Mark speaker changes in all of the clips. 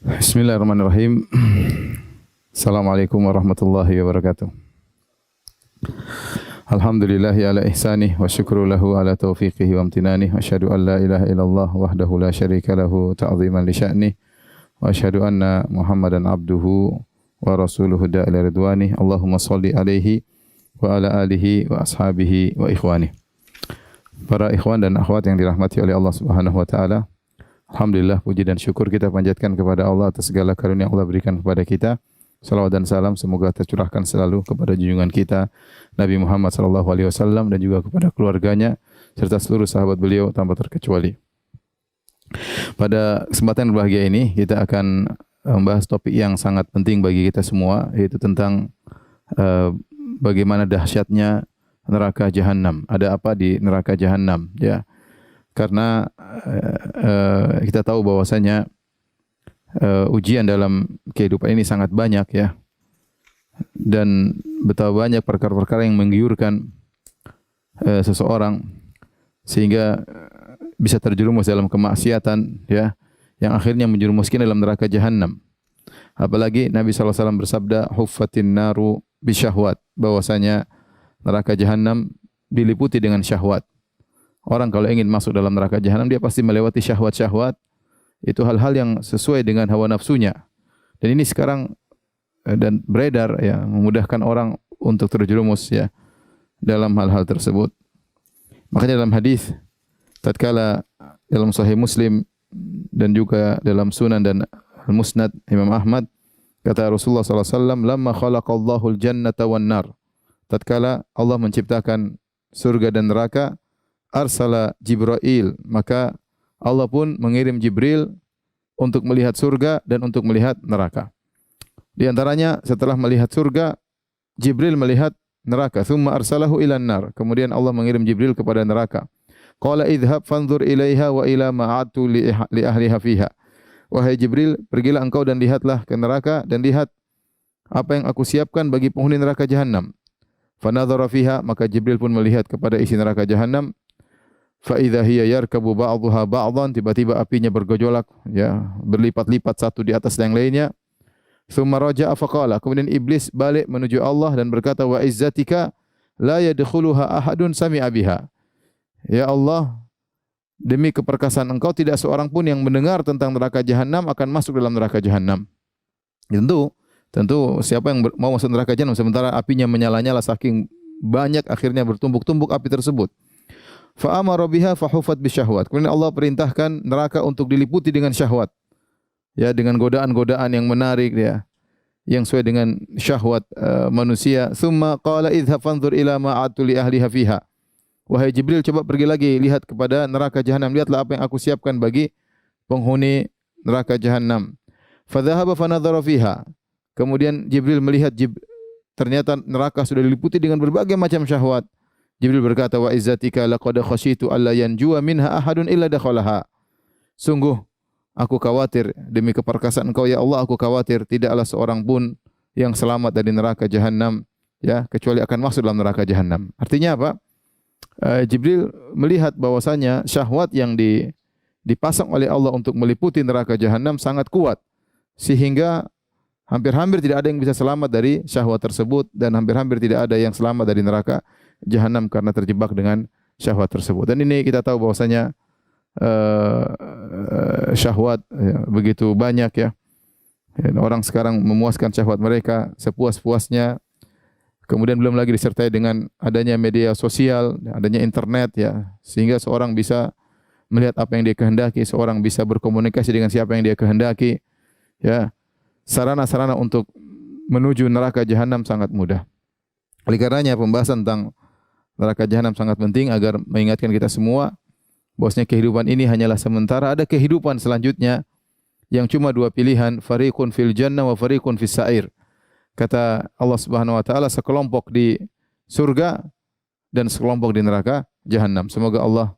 Speaker 1: Bismillahirrahmanirrahim. Assalamualaikum warahmatullahi wabarakatuh. Alhamdulillahi ala ihsanih wa syukru lahu ala taufiqihi wa amtinanih. Wa asyhadu an la ilaha illallah wahdahu la syarika lahu ta'ziman li sya'nih. Wa asyhadu anna Muhammadan abduhu wa rasuluhu da'ila ridwanih. Allahumma salli alaihi wa ala alihi wa ashabihi wa ikhwanih. Para ikhwan dan akhwat yang dirahmati oleh Allah Subhanahu wa taala. Alhamdulillah, puji dan syukur kita panjatkan kepada Allah atas segala karunia yang Allah berikan kepada kita. Salawat dan salam semoga tercurahkan selalu kepada junjungan kita Nabi Muhammad sallallahu alaihi wasallam dan juga kepada keluarganya serta seluruh sahabat beliau tanpa terkecuali. Pada kesempatan berbahagia ini kita akan membahas topik yang sangat penting bagi kita semua, yaitu tentang bagaimana dahsyatnya neraka jahanam. Ada apa di neraka jahanam, ya. Karena kita tahu bahwasanya ujian dalam kehidupan ini sangat banyak, ya, dan betapa banyak perkara-perkara yang menggiurkan seseorang sehingga bisa terjerumus dalam kemaksiatan, ya, yang akhirnya menjerumuskan dalam neraka jahanam. Apalagi Nabi SAW bersabda, huffatin naru bisyahwat, bahwasanya neraka jahanam diliputi dengan syahwat. Orang kalau ingin masuk dalam neraka jahanam, dia pasti melewati syahwat-syahwat. Itu hal-hal yang sesuai dengan hawa nafsunya. Dan ini sekarang dan beredar, ya, memudahkan orang untuk terjerumus, ya, dalam hal-hal tersebut. Makanya dalam hadis tatkala dalam Sahih Muslim dan juga dalam Sunan dan Al-Musnad Imam Ahmad, kata Rasulullah SAW, lamma khalaqallahu al-jannata wan nar. Tatkala Allah menciptakan surga dan neraka, arsala Jibril, maka Allah pun mengirim Jibril untuk melihat surga dan untuk melihat neraka. Di antaranya setelah melihat surga, Jibril melihat neraka. Thumma arsalahu ilan nar. Kemudian Allah mengirim Jibril kepada neraka. Qala idhhab fanzur ilaiha wa ila ma'atu li ahliha fiha. Wahai Jibril, pergilah engkau dan lihatlah ke neraka dan lihat apa yang aku siapkan bagi penghuni neraka jahanam. Fanadhara fiha, maka Jibril pun melihat kepada isi neraka jahanam. Fa idza hiya yarkabu ba'daha ba'dhan, tiba-tiba apinya bergejolak, ya, berlipat-lipat satu di atas yang lainnya. Tsumma raja'a faqala, kemudian iblis balik menuju Allah dan berkata, wa izzatika la yadkhuluha ahadun sami'a biha. Ya Allah, demi keperkasaan engkau tidak seorang pun yang mendengar tentang neraka jahanam akan masuk dalam neraka jahanam. Tentu siapa yang mau masuk neraka jahanam sementara apinya menyala-nyala saking banyak, akhirnya bertumbuk-tumbuk api tersebut. Fa amara biha fa hufat bisyahwat. Kemudian Allah perintahkan neraka untuk diliputi dengan syahwat. Ya, dengan godaan-godaan yang menarik, ya, yang sesuai dengan syahwat manusia. Tsumma qala idhhab fanzur ila ma atu li ahliha fiha. Wahai Jibril, coba pergi lagi lihat kepada neraka jahanam, lihatlah apa yang aku siapkan bagi penghuni neraka jahanam. Fa dhahaba fa nadhara fiha. Kemudian Jibril melihat ternyata neraka sudah diliputi dengan berbagai macam syahwat. Jibril berkata, wa izzatika laqad khasyitu alla yanjuwa minha ahadun illa dakhalaha. Sungguh aku khawatir, demi keperkasaan engkau ya Allah, aku khawatir tidaklah seorang pun yang selamat dari neraka jahanam, ya, kecuali akan masuk dalam neraka jahanam. Artinya apa? Jibril melihat bahwasanya syahwat yang dipasang oleh Allah untuk meliputi neraka jahanam sangat kuat, sehingga hampir-hampir tidak ada yang bisa selamat dari syahwat tersebut, dan hampir-hampir tidak ada yang selamat dari neraka jahanam karena terjebak dengan syahwat tersebut. Dan ini kita tahu bahwasanya syahwat, ya, begitu banyak, ya. Dan orang sekarang memuaskan syahwat mereka sepuas-puasnya. Kemudian belum lagi disertai dengan adanya media sosial, adanya internet, ya, sehingga seorang bisa melihat apa yang dia kehendaki, seorang bisa berkomunikasi dengan siapa yang dia kehendaki, ya. Sarana-sarana untuk menuju neraka jahanam sangat mudah. Oleh karenanya pembahasan tentang neraka jahanam sangat penting agar mengingatkan kita semua bahwasanya kehidupan ini hanyalah sementara, ada kehidupan selanjutnya yang cuma dua pilihan, fariqun fil jannah wa fariqun fis sa'ir. Kata Allah Subhanahu wa taala, sekelompok di surga dan sekelompok di neraka jahanam. Semoga Allah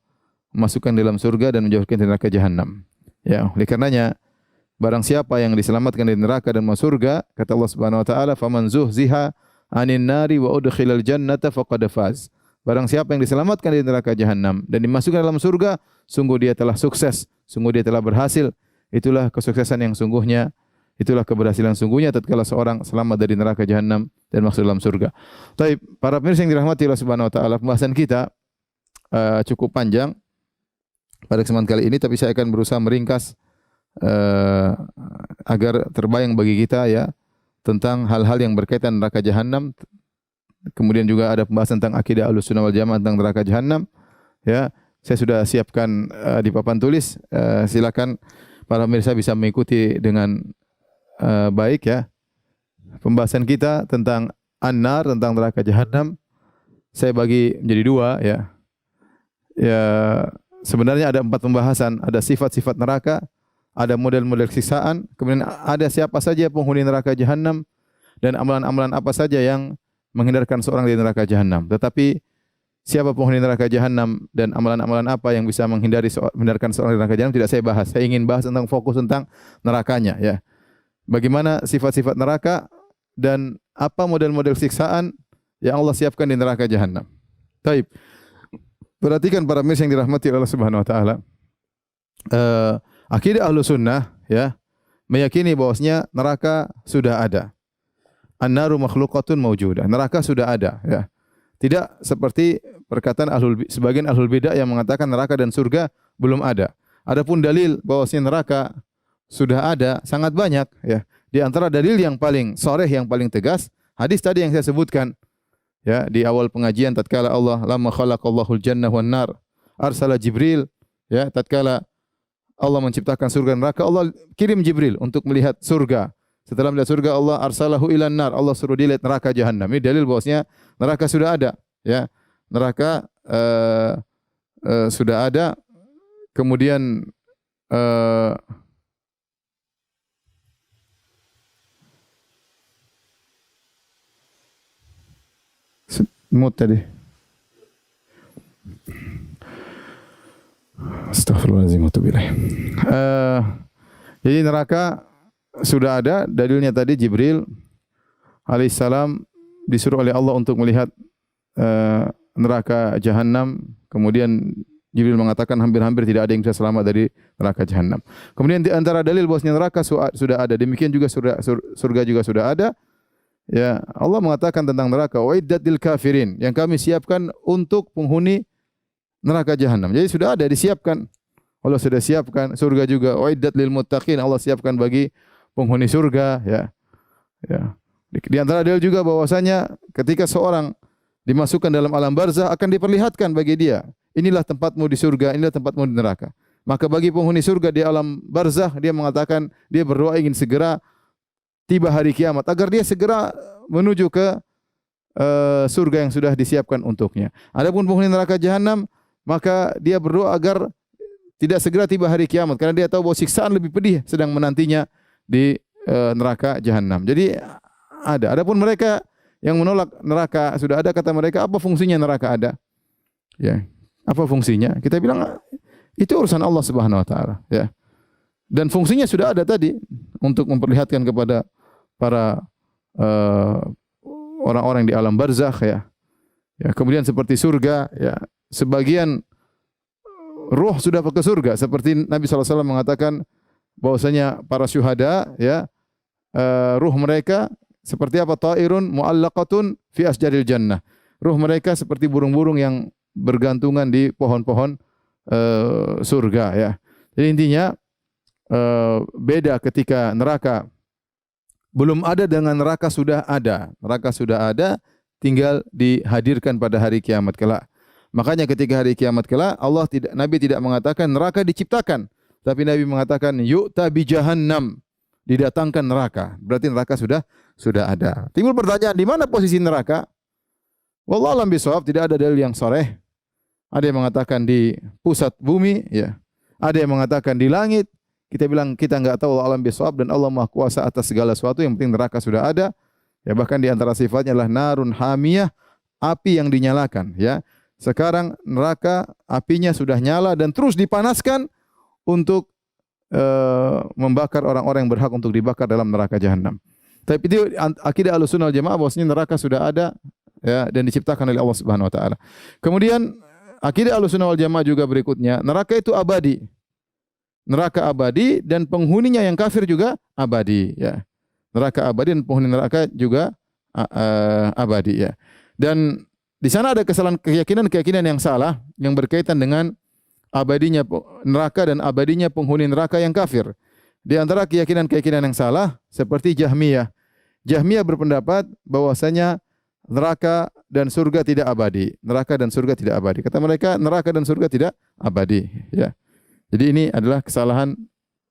Speaker 1: memasukkan dalam surga dan menjauhkan dari neraka jahanam. Ya, oleh karenanya barang siapa yang diselamatkan dari neraka dan masuk surga, kata Allah Subhanahu wa taala, faman zuhziha 'anil nari wa udkhilal jannata faqad faz. Barang siapa yang diselamatkan dari neraka jahanam dan dimasukkan dalam surga, sungguh dia telah sukses, sungguh dia telah berhasil. itulah kesuksesan yang sungguhnya, itulah keberhasilan sungguhnya tatkala seorang selamat dari neraka jahanam dan masuk dalam surga. Baik, para pemirsa yang dirahmati Allah Subhanahu wa taala, pembahasan kita cukup panjang pada kesempatan kali ini, tapi saya akan berusaha meringkas agar terbayang bagi kita ya tentang hal-hal yang berkaitan neraka jahanam. Kemudian juga ada pembahasan tentang akidah Ahlussunnah wal Jamaah tentang neraka jahanam. Ya, saya sudah siapkan di papan tulis. Silakan para pemirsa bisa mengikuti dengan baik ya. Pembahasan kita tentang an-nar, tentang neraka jahanam, saya bagi menjadi dua ya. Ya, sebenarnya ada 4 pembahasan. Ada sifat-sifat neraka, ada model-model siksaan, kemudian ada siapa saja penghuni neraka jahanam, dan amalan-amalan apa saja yang menghindarkan seorang dari neraka jahanam. Tetapi siapa penghuni neraka jahanam dan amalan-amalan apa yang bisa menghindarkan seorang dari neraka jahanam tidak saya bahas. Saya ingin bahas tentang fokus tentang nerakanya ya. Bagaimana sifat-sifat neraka dan apa model-model siksaan yang Allah siapkan di neraka jahanam. Baik. Perhatikan para pemirsa yang dirahmati Allah Subhanahu wa taala. Akidah Ahlussunnah ya meyakini bahwasanya neraka sudah ada. An-naru makhluqatun mawjudah. Neraka sudah ada ya. Tidak seperti perkataan sebagian ahlul bidah yang mengatakan neraka dan surga belum ada. Adapun dalil bahwasanya neraka sudah ada sangat banyak ya. Di antara dalil yang paling sharih, yang paling tegas, hadis tadi yang saya sebutkan ya di awal pengajian tatkala Allah lamma khalaqallahu al-jannah wan nar arsala Jibril ya tatkala Allah menciptakan surga dan neraka, Allah kirim Jibril untuk melihat surga. Setelah melihat surga, Allah arsalahu ilan nar, Allah suruh dia lihat neraka jahanam. Ini dalil bahwasanya neraka sudah ada ya. Neraka sudah ada. Kemudian mut tadi. Astaghfirullahaladzim wa atubu ilaih. Jadi neraka sudah ada, dalilnya tadi Jibril alaihissalam disuruh oleh Allah untuk melihat neraka jahanam. Kemudian Jibril mengatakan hampir-hampir tidak ada yang bisa selamat dari neraka jahanam. Kemudian di antara dalil bahwasanya neraka sudah ada, demikian juga surga juga sudah ada. Ya, Allah mengatakan tentang neraka, "Uiddat lil kafirin," yang kami siapkan untuk penghuni neraka jahanam. Jadi sudah ada, disiapkan. Allah sudah siapkan. Surga juga, "Uiddat lil muttaqin," Allah siapkan bagi penghuni surga ya. Ya. Di antara dalil juga bahwasanya ketika seorang dimasukkan dalam alam barzah akan diperlihatkan bagi dia, inilah tempatmu di surga, inilah tempatmu di neraka. Maka bagi penghuni surga di alam barzah, dia mengatakan, dia berdoa ingin segera tiba hari kiamat agar dia segera menuju ke surga yang sudah disiapkan untuknya. Adapun penghuni neraka jahanam, maka dia berdoa agar tidak segera tiba hari kiamat karena dia tahu bahwa siksaan lebih pedih sedang menantinya di neraka jahanam. Jadi ada. Adapun mereka yang menolak neraka sudah ada, kata mereka, apa fungsinya neraka ada? Ya. Apa fungsinya? Kita bilang itu urusan Allah Subhanahu wa taala, ya. Dan fungsinya sudah ada tadi untuk memperlihatkan kepada para orang-orang di alam barzakh ya. Ya, kemudian seperti surga ya, sebagian ruh sudah ke surga seperti Nabi SAW mengatakan bahwasanya para syuhada ya, ruh mereka seperti apa? Ta'irun mu'allaqatun fi asjaril jannah. Ruh mereka seperti burung-burung yang bergantungan di pohon-pohon surga ya. Jadi intinya beda ketika neraka belum ada dengan neraka sudah ada. Neraka sudah ada, tinggal dihadirkan pada hari kiamat kelak. Makanya ketika hari kiamat kelak, Nabi tidak mengatakan neraka diciptakan, tapi Nabi mengatakan yu'ta bi jahannam, didatangkan neraka. Berarti neraka sudah ada. Timbul pertanyaan, di mana posisi neraka? Wallahu a'lam bishawab, tidak ada dalil yang sharih. Ada yang mengatakan di pusat bumi, ya. Ada yang mengatakan di langit. Kita bilang kita enggak tahu, Allah alam bishawab, dan Allah Maha Kuasa atas segala sesuatu. Yang penting neraka sudah ada. Ya, bahkan di antara sifatnya adalah narun hamiyah, api yang dinyalakan, ya. Sekarang neraka apinya sudah nyala dan terus dipanaskan untuk membakar orang-orang yang berhak untuk dibakar dalam neraka jahanam. Tapi itu akidah Ahlussunnah wal Jamaah bahwasanya neraka sudah ada ya, dan diciptakan oleh Allah Subhanahu wa taala. Kemudian akidah Ahlussunnah wal Jamaah juga berikutnya, neraka itu abadi. neraka abadi dan penghuninya yang kafir juga abadi, ya. Neraka abadi dan penghuni neraka juga abadi, ya. Dan di sana ada kesalahan keyakinan yang salah yang berkaitan dengan abadinya neraka dan abadinya penghuni neraka yang kafir. Di antara keyakinan yang salah seperti Jahmiyah. Jahmiyah berpendapat bahwasanya neraka dan surga tidak abadi. Neraka dan surga tidak abadi. Kata mereka neraka dan surga tidak abadi, ya. Jadi ini adalah kesalahan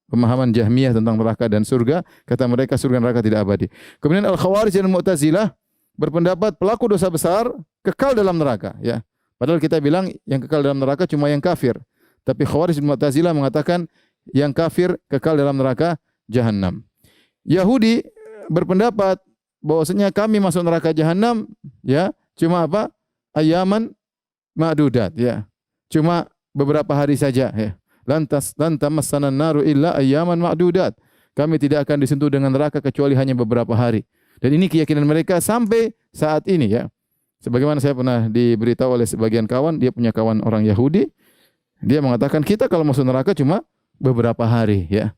Speaker 1: pemahaman Jahmiyah tentang neraka dan surga. Kata mereka surga dan neraka tidak abadi. Kemudian Al-Khawarij dan Mu'tazilah berpendapat pelaku dosa besar kekal dalam neraka, ya. Padahal kita bilang yang kekal dalam neraka cuma yang kafir. Tapi Khawarij dan Mu'tazilah mengatakan yang kafir kekal dalam neraka Jahannam. Yahudi berpendapat bahwasanya kami masuk neraka Jahannam, ya, cuma apa? Ayaman ma'dudat, ya. Cuma beberapa hari saja, ya. Lantas tamassana naru illa ayaman ma'dudat. Kami tidak akan disentuh dengan neraka kecuali hanya beberapa hari. Dan ini keyakinan mereka sampai saat ini, ya. Sebagaimana saya pernah diberitahu oleh sebagian kawan, dia punya kawan orang Yahudi, dia mengatakan kita kalau masuk neraka cuma beberapa hari, ya.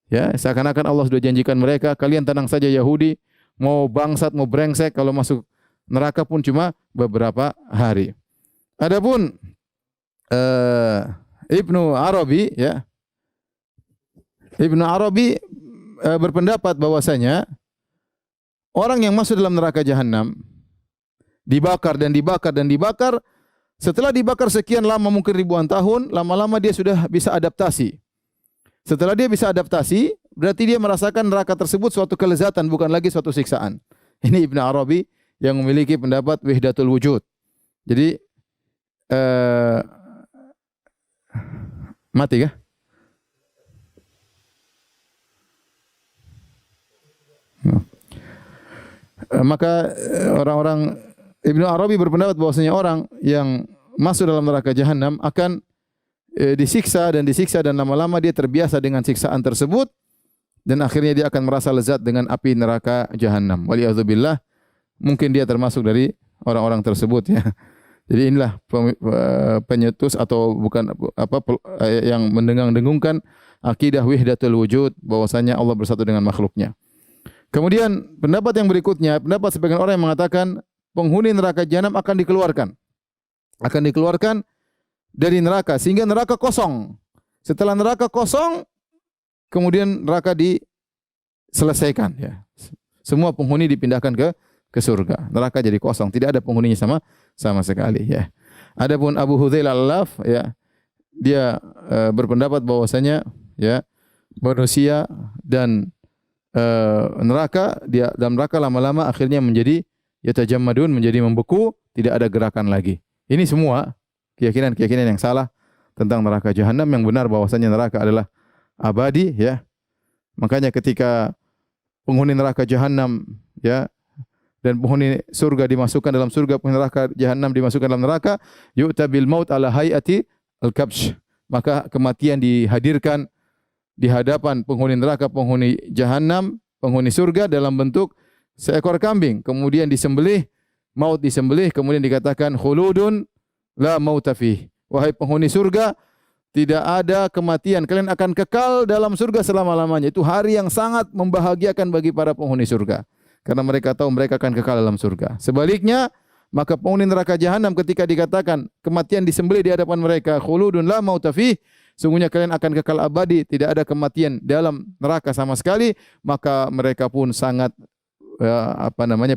Speaker 1: Ya, seakan-akan Allah sudah janjikan mereka, kalian tenang saja Yahudi, mau bangsat, mau brengsek, kalau masuk neraka pun cuma beberapa hari. Adapun Ibnu Arabi, ya. Ibnu Arabi berpendapat bahwasanya orang yang masuk dalam neraka Jahannam dibakar dan dibakar dan dibakar, setelah dibakar sekian lama, mungkin ribuan tahun, lama-lama dia sudah bisa adaptasi. Setelah dia bisa adaptasi, berarti dia merasakan neraka tersebut suatu kelezatan, bukan lagi suatu siksaan. Ini Ibnu Arabi yang memiliki pendapat wahdatul wujud. Jadi mati kah? Maka orang-orang Ibnu Arabi berpendapat bahwasanya orang yang masuk dalam neraka Jahannam akan disiksa dan lama-lama dia terbiasa dengan siksaan tersebut dan akhirnya dia akan merasa lezat dengan api neraka Jahannam. Waliyadzubillah, mungkin dia termasuk dari orang-orang tersebut, ya. Jadi inilah penyetus atau bukan apa yang mendengung-dengungkan akidah wahdatul wujud, bahwasanya Allah bersatu dengan makhluknya. Kemudian pendapat yang berikutnya, pendapat sebagian orang yang mengatakan penghuni neraka Jahannam akan dikeluarkan dari neraka sehingga neraka kosong. Setelah neraka kosong, kemudian neraka diselesaikan, ya. Semua penghuni dipindahkan ke surga. Neraka jadi kosong, tidak ada penghuninya sama sekali, ya. Adapun Abu Hudzail Al-Laf, ya, dia berpendapat bahwasanya, ya, manusia dan neraka, dia dalam neraka lama-lama akhirnya menjadi yatajammadun, menjadi membeku, tidak ada gerakan lagi. Ini semua keyakinan yang salah tentang neraka Jahannam. Yang benar bahwasanya neraka adalah abadi, ya. Makanya ketika penghuni neraka Jahannam, ya, dan penghuni surga dimasukkan dalam surga, penghuni neraka Jahannam dimasukkan dalam neraka, yu'ta bil maut ala hayati al-kabsh. Maka kematian dihadirkan di hadapan penghuni neraka, penghuni Jahannam, penghuni surga dalam bentuk seekor kambing. Kemudian disembelih, maut disembelih, kemudian dikatakan khuludun la mauta fih. Wahai penghuni surga, tidak ada kematian, kalian akan kekal dalam surga selama-lamanya. Itu hari yang sangat membahagiakan bagi para penghuni surga, karena mereka tahu mereka akan kekal dalam surga. Sebaliknya, maka penghuni neraka Jahannam ketika dikatakan kematian disembelih di hadapan mereka, khuludun la mauta fih, sungguhnya kalian akan kekal abadi, tidak ada kematian dalam neraka sama sekali, maka mereka pun sangat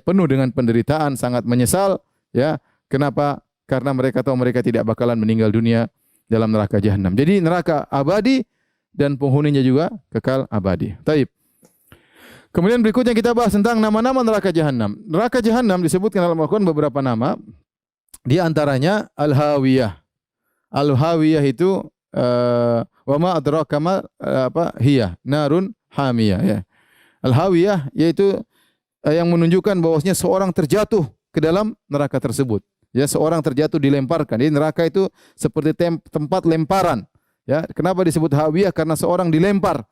Speaker 1: penuh dengan penderitaan, sangat menyesal, ya. Kenapa? Karena mereka tahu mereka tidak bakalan meninggal dunia dalam neraka Jahannam. Jadi neraka abadi dan penghuninya juga kekal abadi. Taib. Kemudian berikutnya kita bahas tentang nama-nama neraka Jahannam. Neraka Jahannam disebutkan dalam Al-Quran beberapa nama. Di antaranya Al-Hawiyah. Al-Hawiyah itu wa ma adraka ma hiya narun hamiyah, ya. Al-Hawiyah yaitu yang menunjukkan bahwasanya seorang terjatuh ke dalam neraka tersebut. Ya, seorang terjatuh dilemparkan. Jadi neraka itu seperti tempat lemparan. Ya, kenapa disebut Hawiyah? Karena seorang dilempar.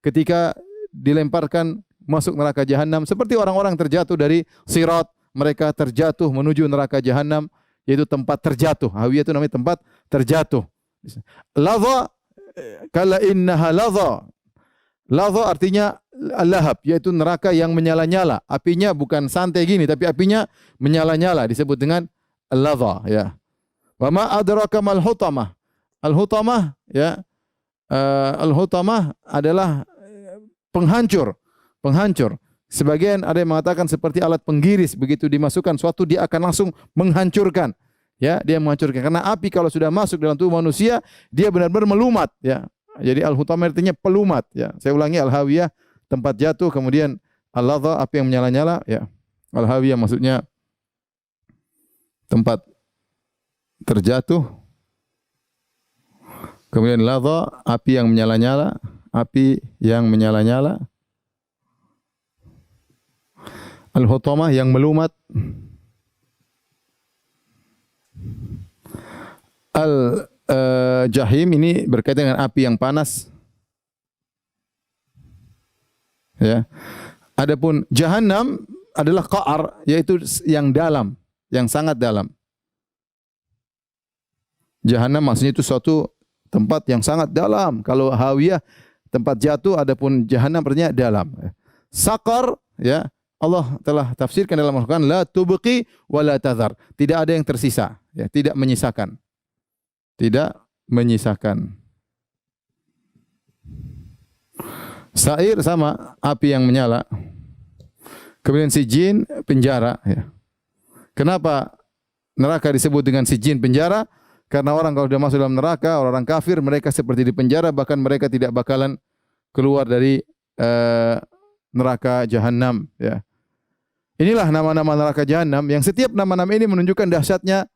Speaker 1: Ketika dilemparkan masuk neraka Jahannam, seperti orang-orang terjatuh dari Sirat, mereka terjatuh menuju neraka Jahannam, yaitu tempat terjatuh. Hawiyah itu namanya tempat terjatuh. Ladha kala innaha ladha. Ladha artinya lahab, yaitu neraka yang menyala-nyala. Apinya bukan santai gini, tapi apinya menyala-nyala, disebut dengan ladha, ya. Wa ma adraka mal hutamah. Al-hutamah, ya. Al-hutamah adalah penghancur. Sebagian ada yang mengatakan seperti alat penggiris, begitu dimasukkan suatu dia akan langsung menghancurkan. Ya, dia menghancurkan. Karena api kalau sudah masuk dalam tubuh manusia, dia benar-benar melumat, ya. Jadi al-hutamah artinya pelumat, ya. Saya ulangi, al-hawiyah tempat jatuh, kemudian al-ladha api yang menyala-nyala, ya. Al-hawiyah maksudnya tempat terjatuh. Kemudian ladha api yang menyala-nyala, Al-hutamah yang melumat. Al-jahim ini berkaitan dengan api yang panas. Ya. Adapun jahannam adalah qa'r, yaitu yang dalam, yang sangat dalam. Jahannam maksudnya itu suatu tempat yang sangat dalam. Kalau hawiyah tempat jatuh, adapun jahannam artinya dalam. Saqar, ya, Allah telah tafsirkan dalam Al-Quran, la tubqi wa la tadhar. Tidak ada yang tersisa, ya, tidak menyisakan. Tidak menyisakan. Sa'ir sama api yang menyala. Kemudian sijin, penjara, ya. Kenapa neraka disebut dengan sijin, penjara? Karena orang kalau sudah masuk dalam neraka, orang kafir, mereka seperti di penjara, bahkan mereka tidak bakalan keluar dari neraka jahannam, ya. Inilah nama-nama neraka jahannam yang setiap nama-nama ini menunjukkan dahsyatnya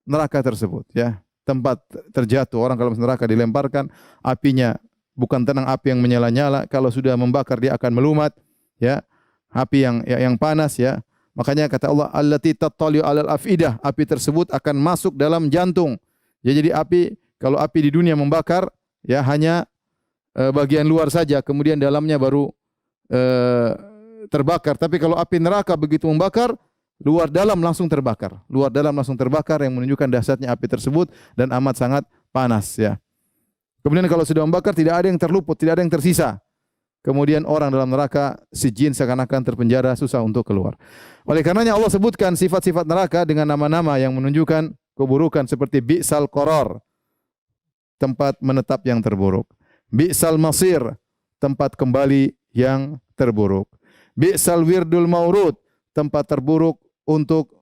Speaker 1: neraka tersebut, ya. Tempat terjatuh, orang kalau masuk neraka dilemparkan, apinya bukan tenang, api yang menyala-nyala, kalau sudah membakar dia akan melumat, ya. Api yang panas, ya. Makanya kata Allah, allati tattali'u 'alal afidah, api tersebut akan masuk dalam jantung. Ya, jadi api, kalau api di dunia membakar, ya, hanya bagian luar saja, kemudian dalamnya baru terbakar. Tapi kalau api neraka begitu membakar, luar dalam langsung terbakar. Luar dalam langsung terbakar, yang menunjukkan dahsyatnya api tersebut dan amat sangat panas, ya. Kemudian kalau sudah membakar tidak ada yang terluput, tidak ada yang tersisa. Kemudian orang dalam neraka sijin seakan-akan terpenjara, susah untuk keluar. Oleh karenanya Allah sebutkan sifat-sifat neraka dengan nama-nama yang menunjukkan keburukan, seperti bi'sal qarar, tempat menetap yang terburuk. Bi'sal masir, tempat kembali yang terburuk. Bi'sal wirdul maurud, tempat terburuk untuk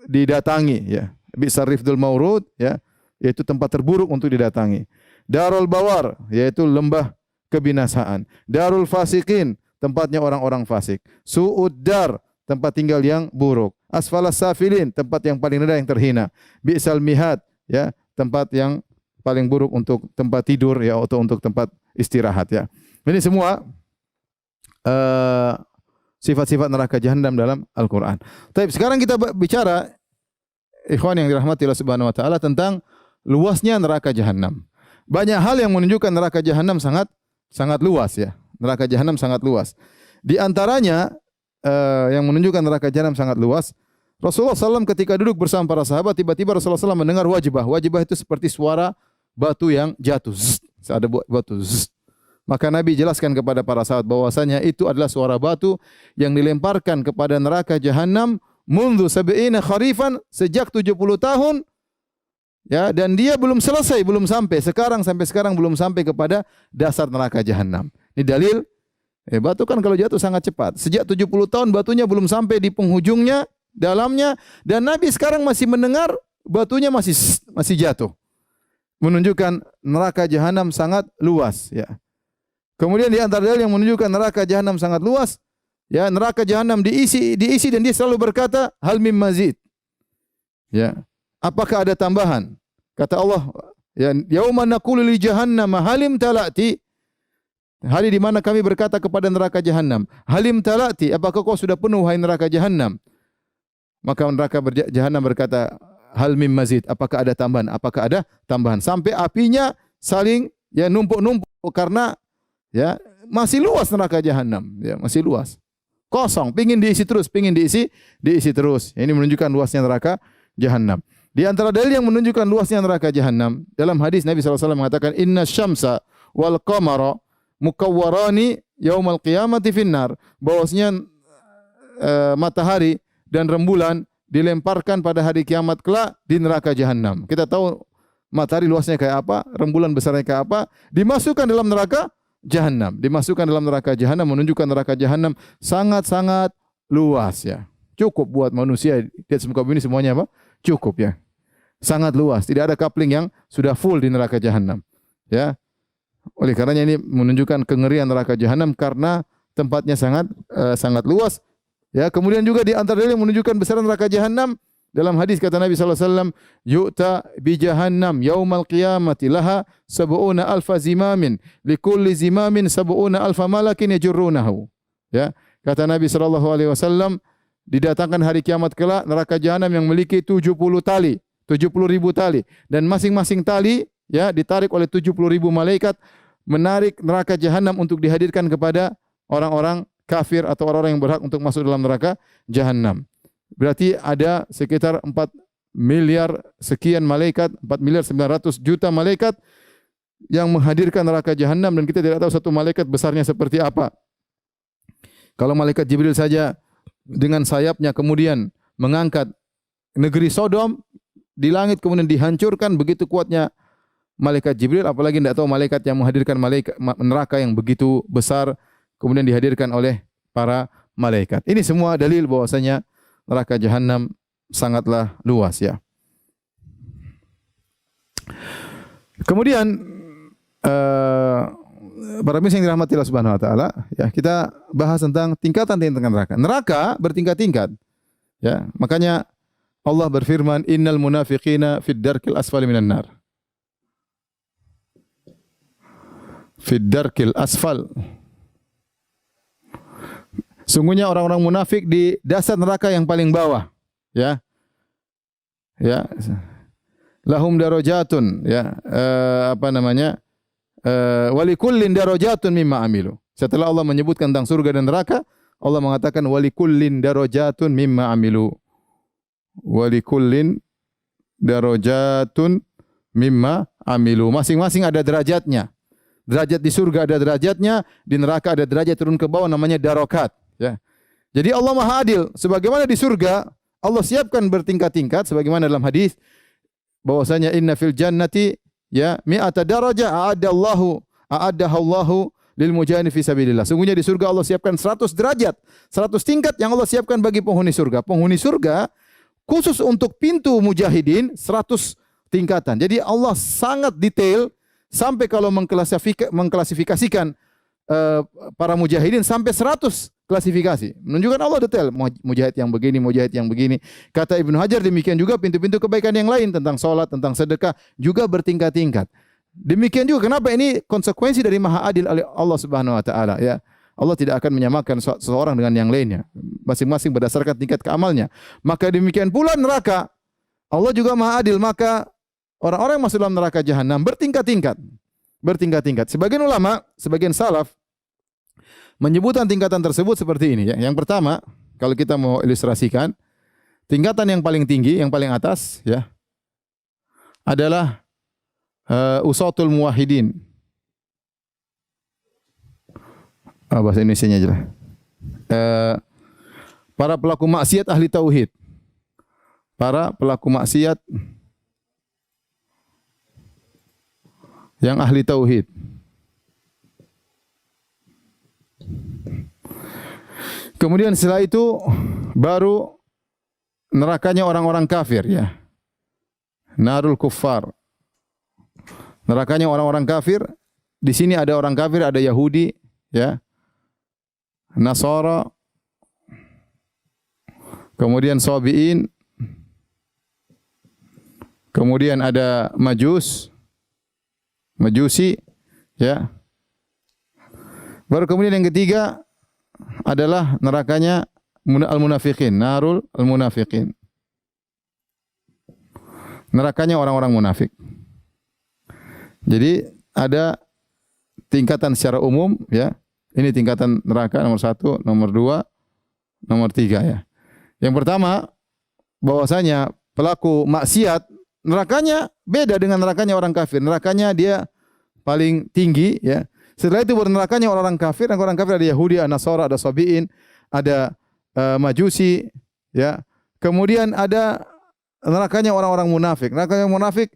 Speaker 1: didatangi, ya. Bi'sal rifdul maurud, ya, yaitu tempat terburuk untuk didatangi. Darul bawar, yaitu lembah kebinasaan. Darul fasikin, tempatnya orang-orang fasik. Su'uddar, tempat tinggal yang buruk. Asfalas safilin, tempat yang paling rendah, yang terhina. Bi'sal mihad, ya, tempat yang paling buruk untuk tempat tidur, ya, atau untuk tempat istirahat, ya. Ini semua sifat-sifat neraka jahannam dalam Al-Quran. Tapi sekarang kita bicara, ikhwan yang dirahmati Allah Subhanahu wa taala, tentang luasnya neraka jahannam. Banyak hal yang menunjukkan neraka jahannam sangat luas, ya. Neraka jahannam sangat luas. Di antaranya yang menunjukkan neraka jahannam sangat luas, Rasulullah SAW ketika duduk bersama para sahabat, tiba-tiba Rasulullah SAW mendengar wajibah. Wajibah itu seperti suara batu yang jatuh. Zzz, ada batu. Zzz. Maka Nabi jelaskan kepada para sahabat bahwasanya itu adalah suara batu yang dilemparkan kepada neraka jahannam mundu sab'ina kharifan, sejak 70 tahun, ya, dan dia belum selesai, belum sampai sampai sekarang belum sampai kepada dasar neraka jahannam. Ini dalil, batu kan kalau jatuh sangat cepat. Sejak 70 tahun batunya belum sampai di penghujungnya, dalamnya, dan Nabi sekarang masih mendengar batunya masih jatuh. Menunjukkan neraka jahannam sangat luas, ya. Kemudian di antara dalil yang menunjukkan neraka jahannam sangat luas, ya, neraka jahannam diisi dan dia selalu berkata, hal mim mazid. Ya. Apakah ada tambahan? Kata Allah, ya, yauma naqulu li jahannam halim talati. Hari di mana kami berkata kepada neraka jahannam, halim talati, apakah kau sudah penuh hai neraka jahannam? Maka neraka jahannam berkata, hal mim mazid, apakah ada tambahan? Apakah ada tambahan? Sampai apinya saling, ya, numpuk-numpuk karena, ya, masih luas neraka jahannam, ya, masih luas. Kosong, pingin diisi terus. Ini menunjukkan luasnya neraka jahannam. Di antara dalil yang menunjukkan luasnya neraka jahanam, dalam hadis Nabi SAW mengatakan, Inna syamsa wal qamara mukawwarani yaumal qiyamati finnar. Bahwasanya matahari dan rembulan dilemparkan pada hari kiamat kelak di neraka jahanam. Kita tahu matahari luasnya kayak apa, rembulan besarnya kayak apa, dimasukkan dalam neraka jahanam. Dimasukkan dalam neraka jahanam menunjukkan neraka jahanam sangat-sangat luas ya. Cukup buat manusia di atas muka bumi semuanya apa? Cukup ya. Sangat luas, tidak ada coupling yang sudah full di neraka jahanam. Ya. Oleh karenanya ini menunjukkan kengerian neraka jahanam karena tempatnya sangat luas. Ya, kemudian juga di antara yang menunjukkan besaran neraka jahanam dalam hadis kata Nabi sallallahu alaihi wasallam, "Yu'ta bi jahannam yaumal qiyamati laha sab'una alfa zimamin, likulli zimamin sab'una alfa malakin yajurrunahu." Ya, kata Nabi sallallahu alaihi wasallam, didatangkan hari kiamat kelak neraka jahanam yang memiliki 70 tali. 70.000 tali dan masing-masing tali ya ditarik oleh 70.000 malaikat menarik neraka jahanam untuk dihadirkan kepada orang-orang kafir atau orang-orang yang berhak untuk masuk dalam neraka jahanam. Berarti ada sekitar 4 miliar sekian malaikat, 4 miliar 900 juta malaikat yang menghadirkan neraka jahanam dan kita tidak tahu satu malaikat besarnya seperti apa. Kalau malaikat Jibril saja dengan sayapnya kemudian mengangkat negeri Sodom di langit kemudian dihancurkan, begitu kuatnya malaikat Jibril, apalagi tidak tahu malaikat yang menghadirkan neraka yang begitu besar kemudian dihadirkan oleh para malaikat. Ini semua dalil bahwasanya neraka jahanam sangatlah luas ya. Kemudian para pemirsa yang dirahmati Allah Subhanahu wa taala, ya kita bahas tentang tingkatan-tingkatan neraka. Neraka bertingkat-tingkat. Ya, makanya Allah berfirman, "Innal munafiqina fid darkil asfali minan nar." Fid darkil asfal. Sungguhnya orang-orang munafik di dasar neraka yang paling bawah, ya. Ya. Lahum darajatun, ya. Walikullin darajatun mimma amilu. Setelah Allah menyebutkan tentang surga dan neraka, Allah mengatakan walikullin darajatun mimma amilu. Walikullin darajatun mimma amilu. Masing-masing ada derajatnya. Derajat di surga ada derajatnya, di neraka ada derajat turun ke bawah namanya darokat. Ya. Jadi Allah Maha Adil. Sebagaimana di surga Allah siapkan bertingkat-tingkat, sebagaimana dalam hadis bahwasanya inna fil jannati ya mi'ata darajah a'addahallahu lil mujahidin fi sabilillah. Sungguhnya di surga Allah siapkan 100 derajat, 100 tingkat yang Allah siapkan bagi penghuni surga. Penghuni surga khusus untuk pintu mujahidin 100 tingkatan. Jadi Allah sangat detail sampai kalau mengklasifikasikan para mujahidin sampai 100 klasifikasi. Menunjukkan Allah detail. Mujahid yang begini, mujahid yang begini. Kata Ibnu Hajar demikian juga pintu-pintu kebaikan yang lain tentang salat, tentang sedekah juga bertingkat-tingkat. Demikian juga kenapa ini konsekuensi dari Maha Adil Allah Subhanahu wa taala ya. Allah tidak akan menyamakan seseorang dengan yang lainnya. Masing-masing berdasarkan tingkat keamalnya. Maka demikian pula neraka. Allah juga Maha Adil, maka orang-orang yang masuk dalam neraka jahanam bertingkat-tingkat. Bertingkat-tingkat. Sebagian ulama, sebagian salaf menyebutkan tingkatan tersebut seperti ini ya. Yang pertama, kalau kita mau ilustrasikan, tingkatan yang paling tinggi, yang paling atas ya adalah usatul muwahhidin. Bahasa Indonesianya aja lah. Para pelaku maksiat ahli tauhid. Para pelaku maksiat yang ahli tauhid. Kemudian setelah itu baru nerakanya orang-orang kafir ya. Narul kuffar. Nerakanya orang-orang kafir. Di sini ada orang kafir, ada Yahudi ya. Nasara, kemudian Sabi'in, kemudian ada Majusi, ya. Baru kemudian yang ketiga adalah nerakanya al-munafiqin, narul al-munafiqin. Nerakanya orang-orang munafik. Jadi ada tingkatan secara umum, ya. Ini tingkatan neraka nomor 1, nomor 2, nomor 3 ya. Yang pertama bahwasanya pelaku maksiat, nerakanya beda dengan nerakanya orang kafir. Nerakanya dia paling tinggi ya. Setelah itu baru nerakanya orang kafir. Orang kafir ada Yahudi, ada Nasara, ada Sabi'in, ada Majusi ya. Kemudian ada nerakanya orang-orang munafik. Nerakanya munafik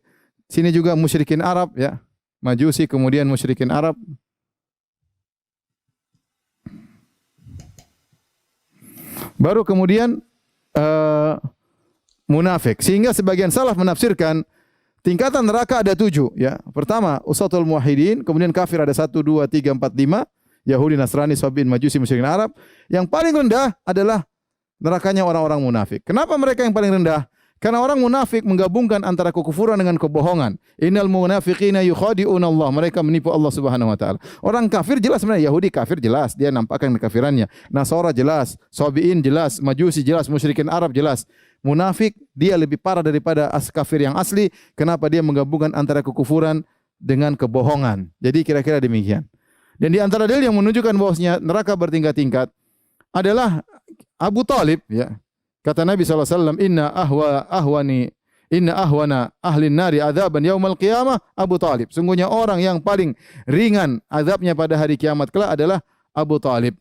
Speaker 1: sini juga musyrikin Arab ya. Majusi kemudian musyrikin Arab. Baru kemudian munafik. Sehingga sebagian salaf menafsirkan tingkatan neraka ada 7 ya. Pertama, usatul muwahhidin, kemudian kafir ada 1 2 3 4 5, Yahudi, Nasrani, Sabi'in, Majusi, musyrikin Arab. Yang paling rendah adalah nerakanya orang-orang munafik. Kenapa mereka yang paling rendah? Karena orang munafik menggabungkan antara kekufuran dengan kebohongan. Innal munafiqina yukhadi'una Allah. Mereka menipu Allah Subhanahu wa taala. Orang kafir jelas sebenarnya, Yahudi kafir jelas, dia nampakkan kekafirannya. Nasara jelas, Sabi'in jelas, Majusi jelas, musyrikin Arab jelas. Munafik dia lebih parah daripada kafir yang asli. Kenapa? Dia menggabungkan antara kekufuran dengan kebohongan. Jadi kira-kira demikian. Dan di antara dalil yang menunjukkan bahwasanya neraka bertingkat-tingkat adalah Abu Talib ya. Kata Nabi SAW, inna ahwana ahlin nari adzaban yaumal qiyamah Abu Talib. Sungguhnya orang yang paling ringan azabnya pada hari kiamat kelak adalah Abu Talib.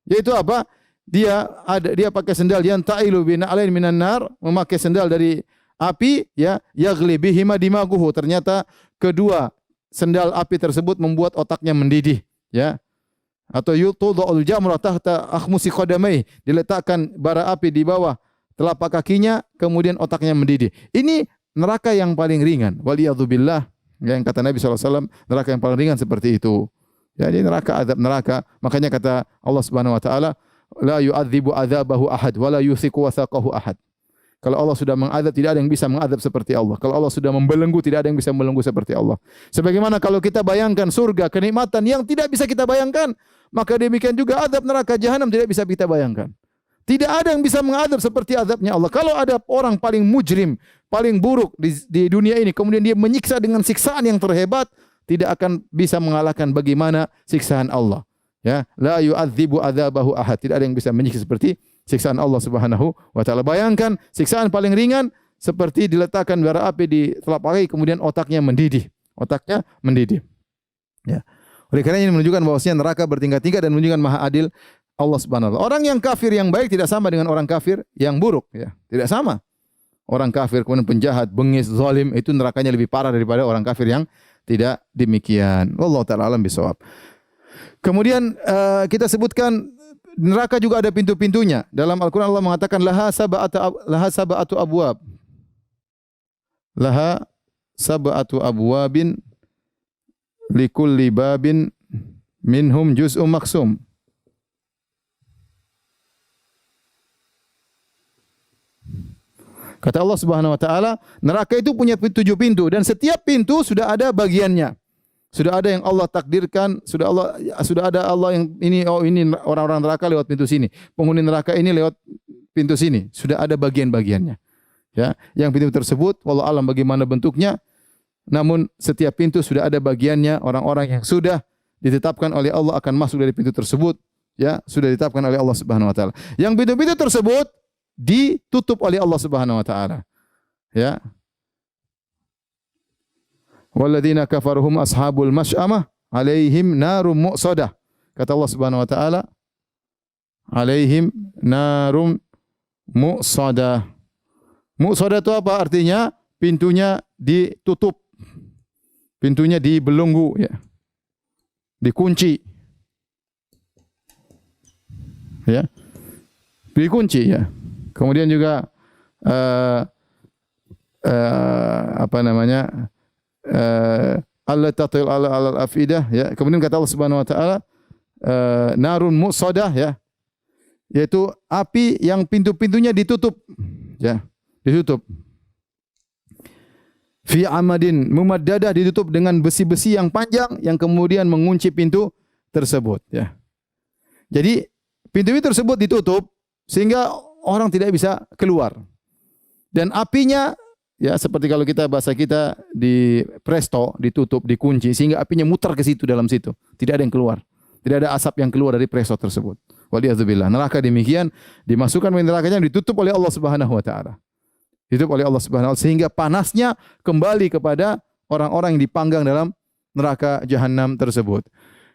Speaker 1: Yaitu apa? Dia pakai sendal yang ta'ilu bina'alain minan nar, memakai sendal dari api ya, yaghli bihima dimaguhu. Ternyata kedua sendal api tersebut membuat otaknya mendidih ya. Atau yutudul jamrah tahta akhmusi qadamai, diletakkan bara api di bawah telapak kakinya, kemudian otaknya mendidih. Ini neraka yang paling ringan. Waliyadzubillah, yang kata Nabi SAW, neraka yang paling ringan seperti itu. Jadi neraka, azab neraka. Makanya kata Allah Subhanahu Wa Taala, la yu'adzibu adzabahu ahad, wa la yuthiqu wathaqahu ahad. Kalau Allah sudah mengadab, tidak ada yang bisa mengadab seperti Allah. Kalau Allah sudah membelenggu, tidak ada yang bisa membelenggu seperti Allah. Sebagaimana kalau kita bayangkan surga, kenikmatan yang tidak bisa kita bayangkan, maka demikian juga azab neraka jahanam tidak bisa kita bayangkan. Tidak ada yang bisa mengadab seperti azabnya Allah. Kalau ada orang paling mujrim, paling buruk di dunia ini, kemudian dia menyiksa dengan siksaan yang terhebat, tidak akan bisa mengalahkan bagaimana siksaan Allah. Ya, la yu'adzibu adzabahu ahad. Tidak ada yang bisa menyiksa seperti siksaan Allah Subhanahu wa taala. Bayangkan siksaan paling ringan seperti diletakkan bara api di telapak kaki kemudian otaknya mendidih. Otaknya mendidih. Ya. Oleh karena ini menunjukkan bahwasanya neraka bertingkat-tingkat dan menunjukkan maha adil Allah Subhanahu wa taala. Orang yang kafir yang baik tidak sama dengan orang kafir yang buruk ya. Tidak sama. Orang kafir kemudian penjahat, bengis, zalim itu nerakanya lebih parah daripada orang kafir yang tidak demikian. Wallahu taala alam bisawab. Kemudian kita sebutkan neraka juga ada pintu-pintunya. Dalam Al-Quran Allah mengatakan laha sab'atu abwab. Laha sab'atu abwabin likulli babin minhum juz'um maksum. Kata Allah Subhanahu wa taala, neraka itu punya 7 pintu dan setiap pintu sudah ada bagiannya. Sudah ada yang Allah takdirkan, sudah ada Allah yang ini orang-orang neraka lewat pintu sini. Penghuni neraka ini lewat pintu sini. Sudah ada bagian-bagiannya. Ya, yang pintu tersebut wallahu alam bagaimana bentuknya, namun setiap pintu sudah ada bagiannya, orang-orang yang sudah ditetapkan oleh Allah akan masuk dari pintu tersebut, ya, sudah ditetapkan oleh Allah Subhanahu wa taala. Yang pintu-pintu tersebut ditutup oleh Allah Subhanahu wa taala. Ya. Walladzina kafaruhum ashabul masy'amah alaihim narum muqsadah. Kata Allah Subhanahu wa taala, alaihim narum muqsadah. Muqsadah itu apa artinya? Pintunya ditutup. Pintunya dibelenggu ya. Dikunci. Ya. Dikunci ya. Kemudian juga apa namanya? Allah tatil ala afidah ya. Kemudian kata Allah Subhanahu wa taala narun muqsadah ya. Yaitu api yang pintu-pintunya ditutup ya, ditutup. Fi amadin mumaddadah, ditutup dengan besi-besi yang panjang yang kemudian mengunci pintu tersebut ya. Jadi pintu-pintu tersebut ditutup sehingga orang tidak bisa keluar. Dan apinya ya seperti kalau kita bahasa kita di presto, ditutup, dikunci sehingga apinya muter ke situ dalam situ. Tidak ada yang keluar. Tidak ada asap yang keluar dari presto tersebut. Waliyadzubillah. Neraka demikian dimasukkan ke nerakanya ditutup oleh Allah Subhanahu wa taala. Ditutup oleh Allah Subhanahu wa taala sehingga panasnya kembali kepada orang-orang yang dipanggang dalam neraka jahanam tersebut.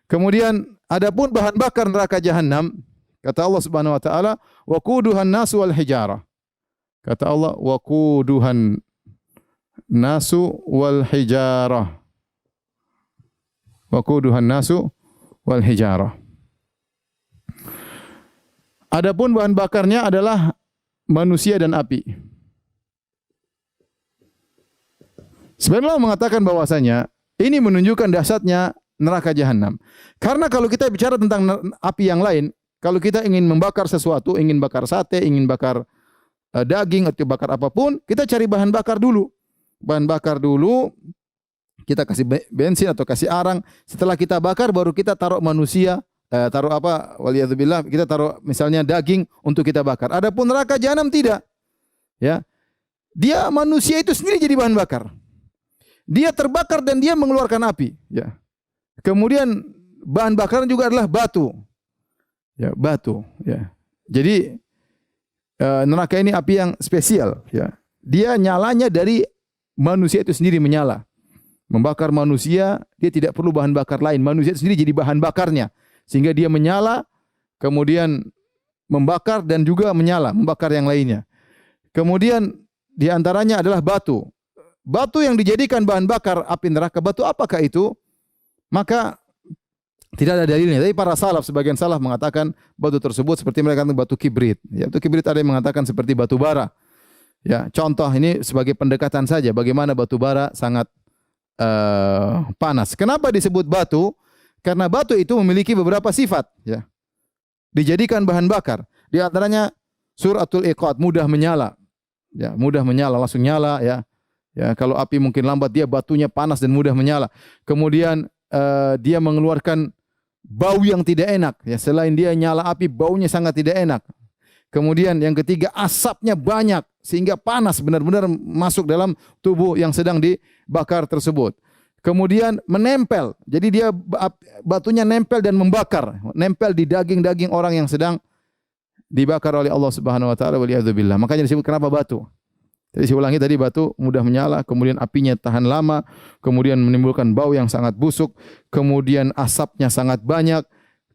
Speaker 1: Kemudian adapun bahan bakar neraka jahanam, kata Allah Subhanahu wa taala, waquduhan nasu wal hijarah. Kata Allah, waquduhan nasu wal hijarah. Waquduhan nasu wal hijarah. Adapun bahan bakarnya adalah manusia dan api. Sebenarnya Allah mengatakan bahwasanya ini menunjukkan dahsyatnya neraka jahanam. Karena kalau kita bicara tentang api yang lain, kalau kita ingin membakar sesuatu, ingin bakar sate, ingin bakar daging atau bakar apapun, kita cari bahan bakar dulu. Bahan bakar dulu, kita kasih bensin atau kasih arang. Setelah kita bakar, baru kita taruh manusia, taruh apa? Waliyadzubillah, kita taruh misalnya daging untuk kita bakar. Adapun neraka jahanam tidak. Ya, dia manusia itu sendiri jadi bahan bakar. Dia terbakar dan dia mengeluarkan api. Ya. Kemudian bahan bakarnya juga adalah batu. Ya, batu. Ya. Jadi neraka ini api yang spesial. Ya. Dia nyalanya dari manusia itu sendiri menyala. Membakar manusia, dia tidak perlu bahan bakar lain. Manusia itu sendiri jadi bahan bakarnya. Sehingga dia menyala, kemudian membakar dan juga menyala, membakar yang lainnya. Kemudian di antaranya adalah batu. Batu yang dijadikan bahan bakar api neraka, batu apakah itu? Maka tidak ada dalilnya. Tapi para salaf, sebagian salaf mengatakan batu tersebut seperti mereka katakan batu kibrit. Ya, batu kibrit ada yang mengatakan seperti batu bara. Ya, contoh ini sebagai pendekatan saja bagaimana batu bara sangat panas. Kenapa disebut batu? Karena batu itu memiliki beberapa sifat. Ya, dijadikan bahan bakar. Di antaranya suratul iqad, mudah menyala. Ya, mudah menyala, langsung nyala. Ya. Ya, kalau api mungkin lambat, dia batunya panas dan mudah menyala. Kemudian dia mengeluarkan bau yang tidak enak. Ya, selain dia nyala api, baunya sangat tidak enak. Kemudian yang ketiga, asapnya banyak sehingga panas benar-benar masuk dalam tubuh yang sedang dibakar tersebut. Kemudian menempel. Jadi dia batunya nempel dan membakar, nempel di daging-daging orang yang sedang dibakar oleh Allah Subhanahu wa taala, waliyadzubillah. Makanya disebut kenapa batu? Jadi saya ulangi tadi, batu mudah menyala, kemudian apinya tahan lama, kemudian menimbulkan bau yang sangat busuk, kemudian asapnya sangat banyak,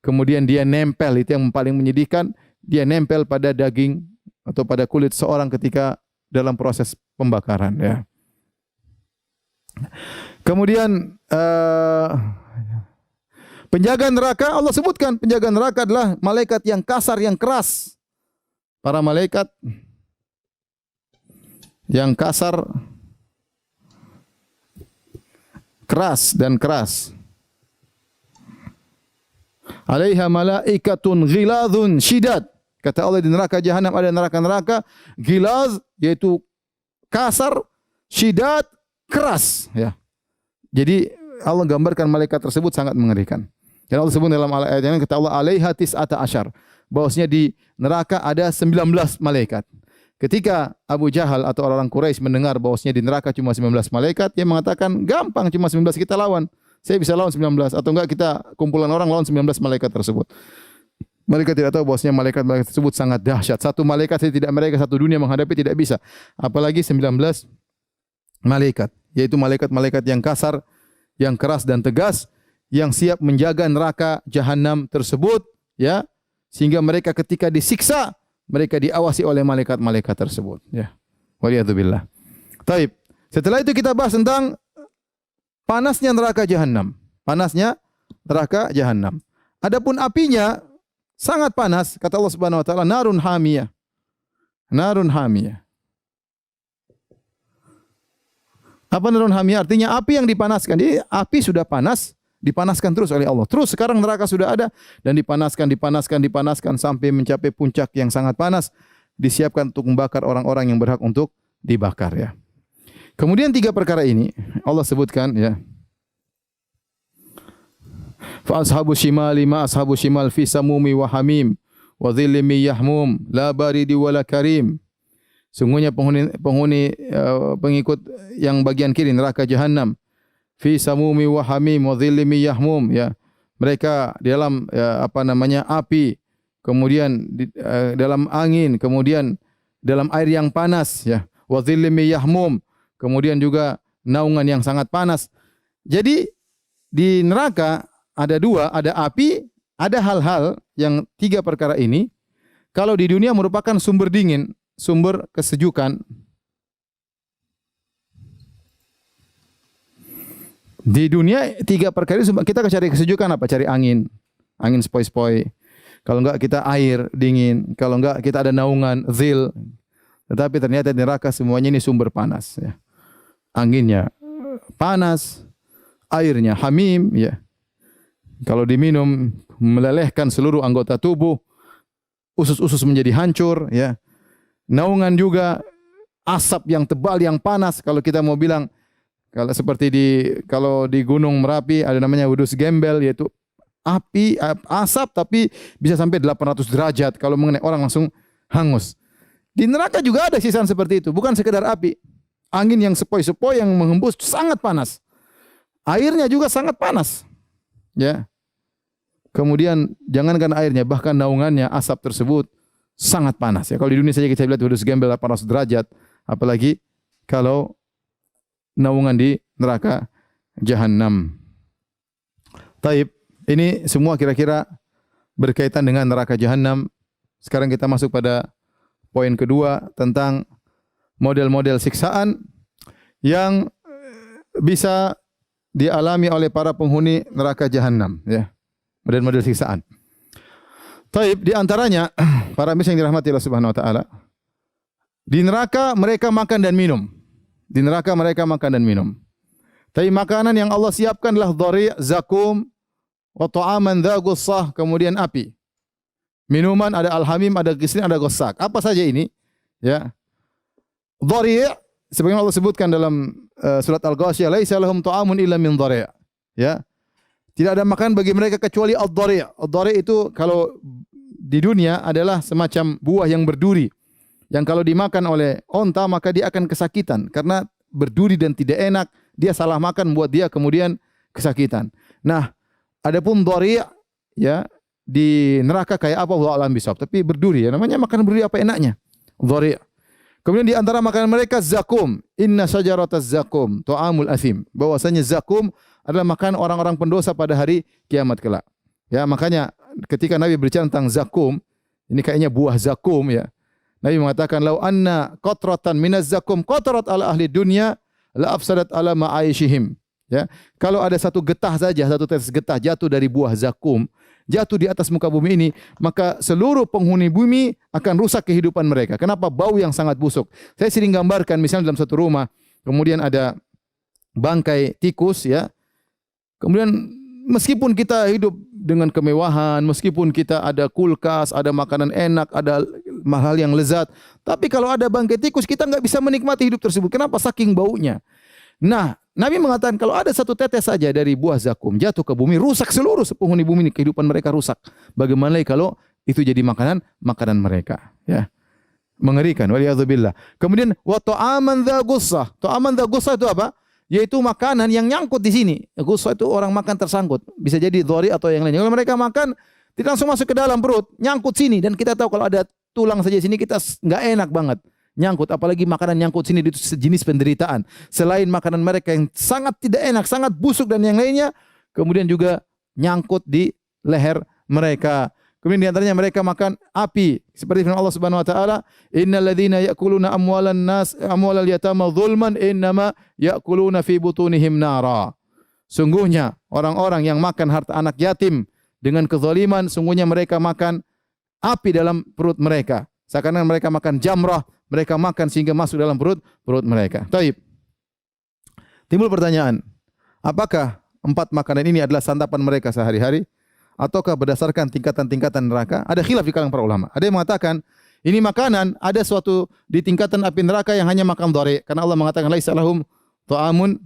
Speaker 1: kemudian dia nempel, itu yang paling menyedihkan, dia nempel pada daging atau pada kulit seorang ketika dalam proses pembakaran. Ya. Kemudian penjaga neraka, Allah sebutkan penjaga neraka adalah malaikat yang kasar, yang keras. Para malaikat yang kasar, keras dan keras. Alaiha malaikatun ghilazun syidad. Kata Allah, di neraka jahanam ada neraka-neraka ghilaz, yaitu kasar, syidad, keras. Ya. Jadi Allah gambarkan malaikat tersebut sangat mengerikan. Dan Allah sebut dalam ayat yang kata Allah, alaiha tis'ata asyar. Bahwasanya di neraka ada 19 malaikat. Ketika Abu Jahal atau orang-orang Quraisy mendengar bahwasanya di neraka cuma 19 malaikat, dia mengatakan, gampang, cuma 19 kita lawan. Saya bisa lawan 19, atau enggak kita kumpulan orang lawan 19 malaikat tersebut. Mereka tidak tahu bahwasanya malaikat-malaikat tersebut sangat dahsyat. Satu malaikat saja tidak, mereka satu dunia menghadapi tidak bisa. Apalagi 19 malaikat, yaitu malaikat-malaikat yang kasar, yang keras dan tegas, yang siap menjaga neraka jahanam tersebut, ya, sehingga mereka ketika disiksa, mereka diawasi oleh malaikat-malaikat tersebut. Ya. Waliyadzubillah. Taib. Setelah itu kita bahas tentang panasnya neraka jahanam. Panasnya neraka jahanam. Adapun apinya sangat panas, kata Allah Subhanahu wa taala, narun hamiyah. Narun hamiyah. Apa narun hamiyah? Artinya api yang dipanaskan. Jadi api sudah panas, dipanaskan terus oleh Allah. Terus sekarang neraka sudah ada dan dipanaskan sampai mencapai puncak yang sangat panas, disiapkan untuk membakar orang-orang yang berhak untuk dibakar, ya. Kemudian 3 perkara ini Allah sebutkan, ya. Fa ashabu shimali ma ashabu shimal fi samumi wa hamim wa dhillim yahmum la baridi wala karim. Sungguhnya pengikut yang bagian kiri neraka jahanam, fi samumi wa hamim wa dhillim yahmum, ya. Mereka di dalam api, kemudian dalam angin, kemudian dalam air yang panas, ya. wa dhillim yahmum. Kemudian juga naungan yang sangat panas. Jadi di neraka ada dua, ada api, ada hal-hal yang tiga perkara ini. Kalau di dunia merupakan sumber dingin, sumber kesejukan. Di dunia tiga perkara ini kita cari kesejukan apa? Cari angin, angin sepoi-sepoi. Kalau enggak kita air dingin, kalau enggak kita ada naungan zil. Tetapi ternyata di neraka semuanya ini sumber panas. Ya. Anginnya panas, airnya hamim. Ya. Kalau diminum melelehkan seluruh anggota tubuh, usus-usus menjadi hancur. Ya. Naungan juga asap yang tebal, yang panas. Kalau kita mau bilang, kalau seperti kalau di Gunung Merapi ada namanya Wedus Gembel, yaitu api, asap tapi bisa sampai 800 derajat. Kalau mengenai orang langsung hangus. Di neraka juga ada sisaan seperti itu. Bukan sekedar api. Angin yang sepoi-sepoi yang menghembus sangat panas. Airnya juga sangat panas. Ya. Kemudian jangankan airnya, bahkan naungannya, asap tersebut sangat panas. Ya. Kalau di dunia saja kita lihat Wedus Gembel 800 derajat. Apalagi kalau naungan di neraka Jahannam. Taib. Ini semua kira-kira berkaitan dengan neraka Jahannam. Sekarang kita masuk pada poin kedua tentang model-model siksaan yang bisa dialami oleh para penghuni neraka Jahannam. Ya, model-model siksaan. Taib, di antaranya para misal yang dirahmati Allah Subhanahu Wa Taala, di neraka mereka makan dan minum. Di neraka mereka makan dan minum. Tapi makanan yang Allah siapkan adalah dhari', zakum, wa ta'aman dha gussah, kemudian api. Minuman ada al-hamim, ada gislin, ada gossak. Apa saja ini? Ya. Dhari', sebagaimana Allah sebutkan dalam surat Al-Ghasyiyah, laisa lahum ta'amun illa min dhari'. Ya. Tidak ada makan bagi mereka kecuali ad-dhari'. Ad-dhari' itu kalau di dunia adalah semacam buah yang berduri. Yang kalau dimakan oleh onta maka dia akan kesakitan karena berduri dan tidak enak. Dia salah makan buat dia kemudian kesakitan. Nah, adapun dhari' ya di neraka kayak apa wallahu a'lam bishawab, tapi berduri ya, namanya makan berduri apa enaknya? Dhari'. Kemudian di antara makanan mereka zakum. Inna syajarataz zakum ta'amul athim. Bahwasanya zakum adalah makanan orang-orang pendosa pada hari kiamat kelak. Ya, makanya ketika Nabi berbicara tentang zakum, ini kayaknya buah zakum ya. Nabi mengatakan lau anna qatratan minaz zakum qatarat ala ahli dunya la afsadat ala ma'aishihim. Ya, kalau ada satu getah saja, satu tetes getah jatuh dari buah zakum, jatuh di atas muka bumi ini, maka seluruh penghuni bumi akan rusak kehidupan mereka. Kenapa? Bau yang sangat busuk. Saya sering gambarkan misalnya dalam satu rumah, kemudian ada bangkai tikus ya. Kemudian meskipun kita hidup dengan kemewahan, meskipun kita ada kulkas, ada makanan enak, ada hal yang lezat, tapi kalau ada bangkai tikus kita nggak bisa menikmati hidup tersebut. Kenapa? Saking baunya. Nah, Nabi mengatakan kalau ada satu tetes saja dari buah zakum jatuh ke bumi, rusak seluruh penghuni bumi ini, kehidupan mereka rusak. Bagaimana kalau itu jadi makanan mereka? Ya, mengerikan. Waliyadzubillah. Kemudian wa ta'aman dha gussah. Ta'aman dha gussah itu apa? Yaitu makanan yang nyangkut di sini. Gussah itu orang makan tersangkut. Bisa jadi dhari atau yang lainnya. Kalau mereka makan tidak langsung masuk ke dalam perut, nyangkut sini, dan kita tahu kalau ada tulang saja sini kita nggak enak banget. Nyangkut, apalagi makanan nyangkut sini itu sejenis penderitaan. Selain makanan mereka yang sangat tidak enak, sangat busuk dan yang lainnya, kemudian juga nyangkut di leher mereka. Kemudian di antaranya mereka makan api. Seperti firman Allah Subhanahu wa taala, "Innal ladzina ya'kuluna amwalal yatama dzulman innama ya'kuluna fi butunihim nara." Sungguhnya orang-orang yang makan harta anak yatim dengan kezaliman, sungguhnya mereka makan api dalam perut mereka. Seakan-akan mereka makan jamrah, mereka makan sehingga masuk dalam perut mereka. Taib. Timbul pertanyaan, apakah 4 makanan ini adalah santapan mereka sehari-hari ataukah berdasarkan tingkatan-tingkatan neraka? Ada khilaf di kalangan para ulama. Ada yang mengatakan ini makanan ada suatu di tingkatan api neraka yang hanya makan dhari, karena Allah mengatakan laisa lahum ta'amun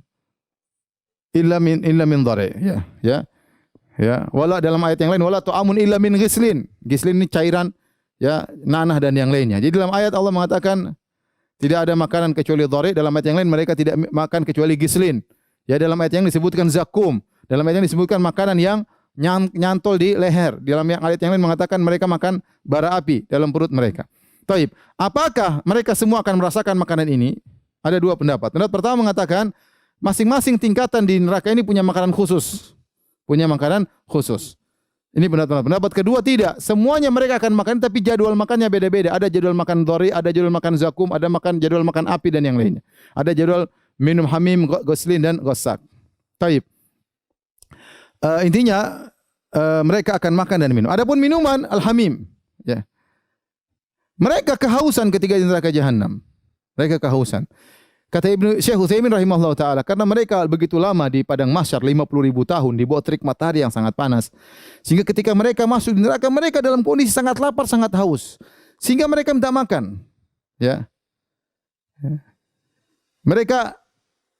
Speaker 1: illa min dhari. Ya. Wala dalam ayat yang lain wala ta'amun illa min ghislin. Ghislin ini cairan ya, nanah dan yang lainnya. Jadi dalam ayat Allah mengatakan tidak ada makanan kecuali dhari, dalam ayat yang lain mereka tidak makan kecuali gislin. Ya, dalam ayat yang disebutkan zakum, dalam ayat yang disebutkan makanan yang nyantol di leher. Dalam ayat yang lain mengatakan mereka makan bara api dalam perut mereka. Taib. Apakah mereka semua akan merasakan makanan ini? Ada dua pendapat. Pendapat pertama mengatakan masing-masing tingkatan di neraka ini punya makanan khusus. Punya makanan khusus. Ini pendapat. Pendapat kedua tidak. Semuanya mereka akan makan tapi jadwal makannya beda-beda. Ada jadwal makan dhari, ada jadwal makan zakum, ada jadwal makan api dan yang lainnya. Ada jadwal minum hamim, ghuslin dan ghassak. Taib. Intinya mereka akan makan dan minum. Adapun minuman al-hamim, ya. Mereka kehausan ketika di neraka jahanam. Mereka kehausan. Kata Syekh Utsaimin rahimahullah taala, karena mereka begitu lama di padang mahsyar 50.000 tahun di bawah terik matahari yang sangat panas. Sehingga ketika mereka masuk di neraka, mereka dalam kondisi sangat lapar, sangat haus. Sehingga mereka minta makan. Ya. Mereka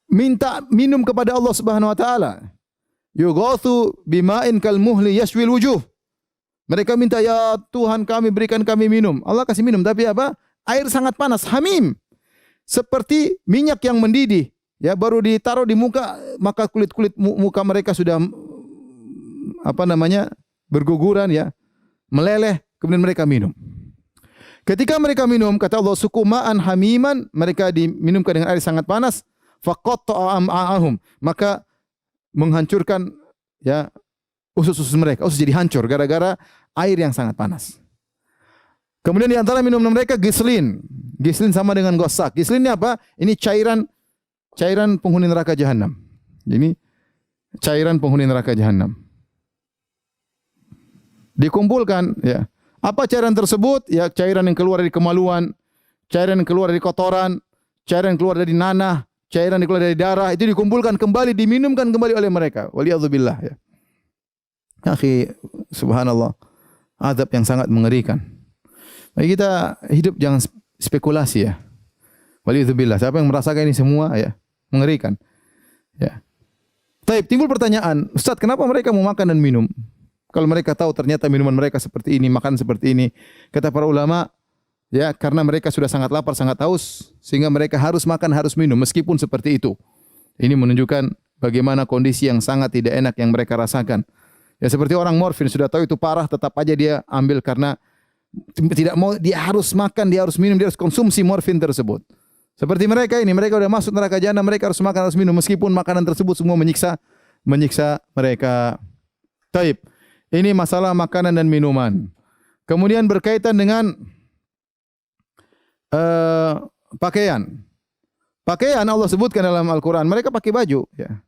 Speaker 1: minta minum kepada Allah Subhanahu wa taala. Yughathu bima'in kal muhli yashwil wujuh. Mereka minta, ya Tuhan kami, berikan kami minum. Allah kasih minum, tapi apa? Air sangat panas, hamim. Seperti minyak yang mendidih. Ya, baru ditaruh di muka, maka kulit-kulit muka mereka sudah berguguran, ya, meleleh, kemudian mereka minum. Ketika mereka minum, kata Allah, sukuma'an hamiman, mereka diminumkan dengan air sangat panas, faqatta'a am'a'ahum, maka menghancurkan, ya, usus-usus mereka. Usus jadi hancur gara-gara air yang sangat panas. Kemudian di antara minuman mereka gislin. Gislin sama dengan ghassak. Gislin ini apa? Ini cairan penghuni neraka jahanam. Ini cairan penghuni neraka jahanam. Dikumpulkan, ya. Apa cairan tersebut? Ya, cairan yang keluar dari kemaluan, cairan yang keluar dari kotoran, cairan yang keluar dari nanah, cairan yang keluar dari darah, itu dikumpulkan kembali, diminumkan kembali oleh mereka. Waliyadzubillah, ya. Akhi, subhanallah, azab yang sangat mengerikan. Bagi kita hidup jangan spekulasi, ya. Waliyadzubillah, siapa yang merasakan ini semua, ya, mengerikan. Ya. Taib, timbul pertanyaan, Ustaz, kenapa mereka mau makan dan minum? Kalau mereka tahu ternyata minuman mereka seperti ini, makan seperti ini. Kata para ulama, ya, karena mereka sudah sangat lapar, sangat haus, sehingga mereka harus makan, harus minum, meskipun seperti itu. Ini menunjukkan bagaimana kondisi yang sangat tidak enak yang mereka rasakan. Ya, seperti orang morfin, sudah tahu itu parah, tetap aja dia ambil karena tidak mau, dia harus makan, dia harus minum, dia harus konsumsi morfin tersebut. Seperti mereka ini, mereka sudah masuk neraka jahanam, mereka harus makan, harus minum, meskipun makanan tersebut semua menyiksa mereka. Taib. Ini masalah makanan dan minuman. Kemudian berkaitan dengan pakaian. Pakaian Allah sebutkan dalam Al-Quran, mereka pakai baju, ya.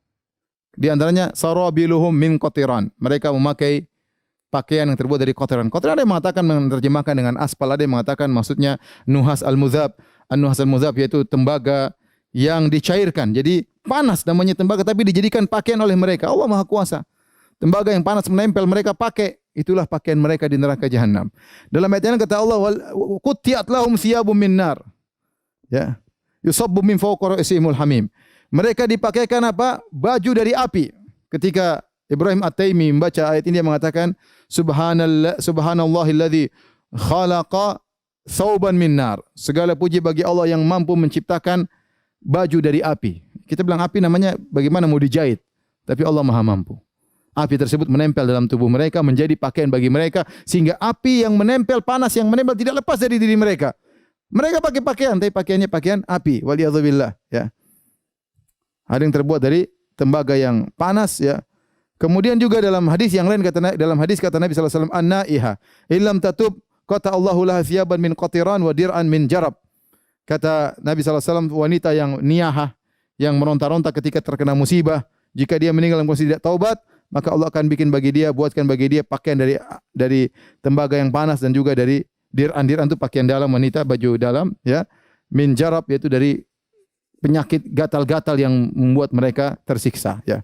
Speaker 1: Di antaranya sarabiluhum min qatiran. Mereka memakai pakaian yang terbuat dari kotoran. Kotoran ada yang mengatakan, menerjemahkan dengan aspal, ada yang mengatakan maksudnya nuhas al-muzab. An-nuhas al-muzab yaitu tembaga yang dicairkan. Jadi panas namanya tembaga tapi dijadikan pakaian oleh mereka. Allah Maha Kuasa. Tembaga yang panas menempel mereka pakai. Itulah pakaian mereka di neraka jahanam. Dalam ayat yang kata Allah, "Qutti'at lahum thiyabun min nar." Ya. Yusabbu min fawqi ra'sihimul hamim. Mereka dipakaikan apa? Baju dari api. Ketika Ibrahim At-Taimi membaca ayat ini, dia mengatakan, Subhanallahilladzi khalaqa thawban min nar. Segala puji bagi Allah yang mampu menciptakan baju dari api. Kita bilang api namanya bagaimana mau dijahit, tapi Allah Maha mampu. Api tersebut menempel dalam tubuh mereka, menjadi pakaian bagi mereka, sehingga api yang menempel, panas yang menempel tidak lepas dari diri mereka. Mereka pakai pakaian, tapi pakaiannya pakaian api. Waliyadzubillah, ya. Ada yang terbuat dari tembaga yang panas, ya. Kemudian juga dalam hadis yang lain kata Nabi sallallahu alaihi wasallam, an-naiha illam tatub qata Allahu laha thiyaban min qatiran wa dir'an min jarab. Kata Nabi sallallahu alaihi wasallam, wanita yang niyahah, yang meronta-ronta ketika terkena musibah, jika dia meninggal dalam kondisi tidak taubat, maka Allah akan buatkan bagi dia pakaian dari tembaga yang panas dan juga dari dir'an. Dir'an itu pakaian dalam wanita, baju dalam, ya. Min jarab yaitu dari penyakit gatal-gatal yang membuat mereka tersiksa, ya.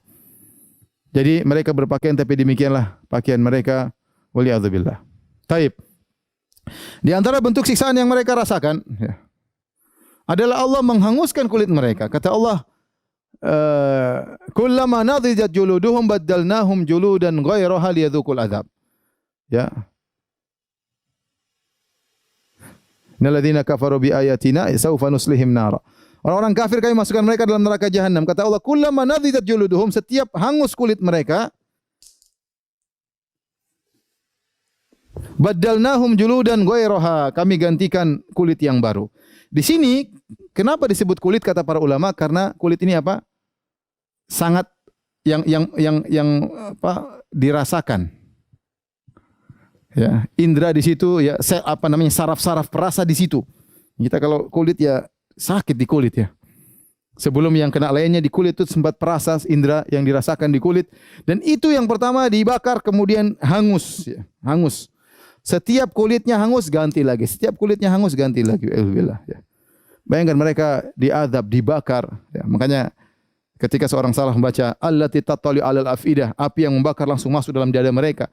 Speaker 1: Jadi mereka berpakaian tapi demikianlah pakaian mereka, waliyadzubillah. Taib. Di antara bentuk siksaan yang mereka rasakan, ya, adalah Allah menghanguskan kulit mereka. Kata Allah, kullama nadijat juluduhum baddalnahum juludan ghairaha liyadzuqul adzab. Ya. Innal ladzina kafaru bi ayatina sawfa nuslihim nara. Orang-orang kafir kami masukkan mereka dalam neraka jahanam. Kata Allah, kullama nadijat juluduhum, setiap hangus kulit mereka, Baddalnahum juludan ghairaha, kami gantikan kulit yang baru. Di sini kenapa disebut kulit kata para ulama? Karena kulit ini apa? Sangat yang apa? Dirasakan. Ya, indra di situ ya, apa namanya, saraf-saraf perasa di situ. Kita kalau kulit ya sakit di kulit ya. Sebelum yang kena lainnya di kulit itu sempat perasa indra yang dirasakan di kulit, dan itu yang pertama dibakar kemudian hangus ya, hangus. Setiap kulitnya hangus ganti lagi, setiap kulitnya hangus ganti lagi. Alhamdulillah ya. Bayangkan mereka diazab, dibakar ya. Makanya ketika seorang salah membaca allati tattali alal afidah, api yang membakar langsung masuk dalam dada mereka.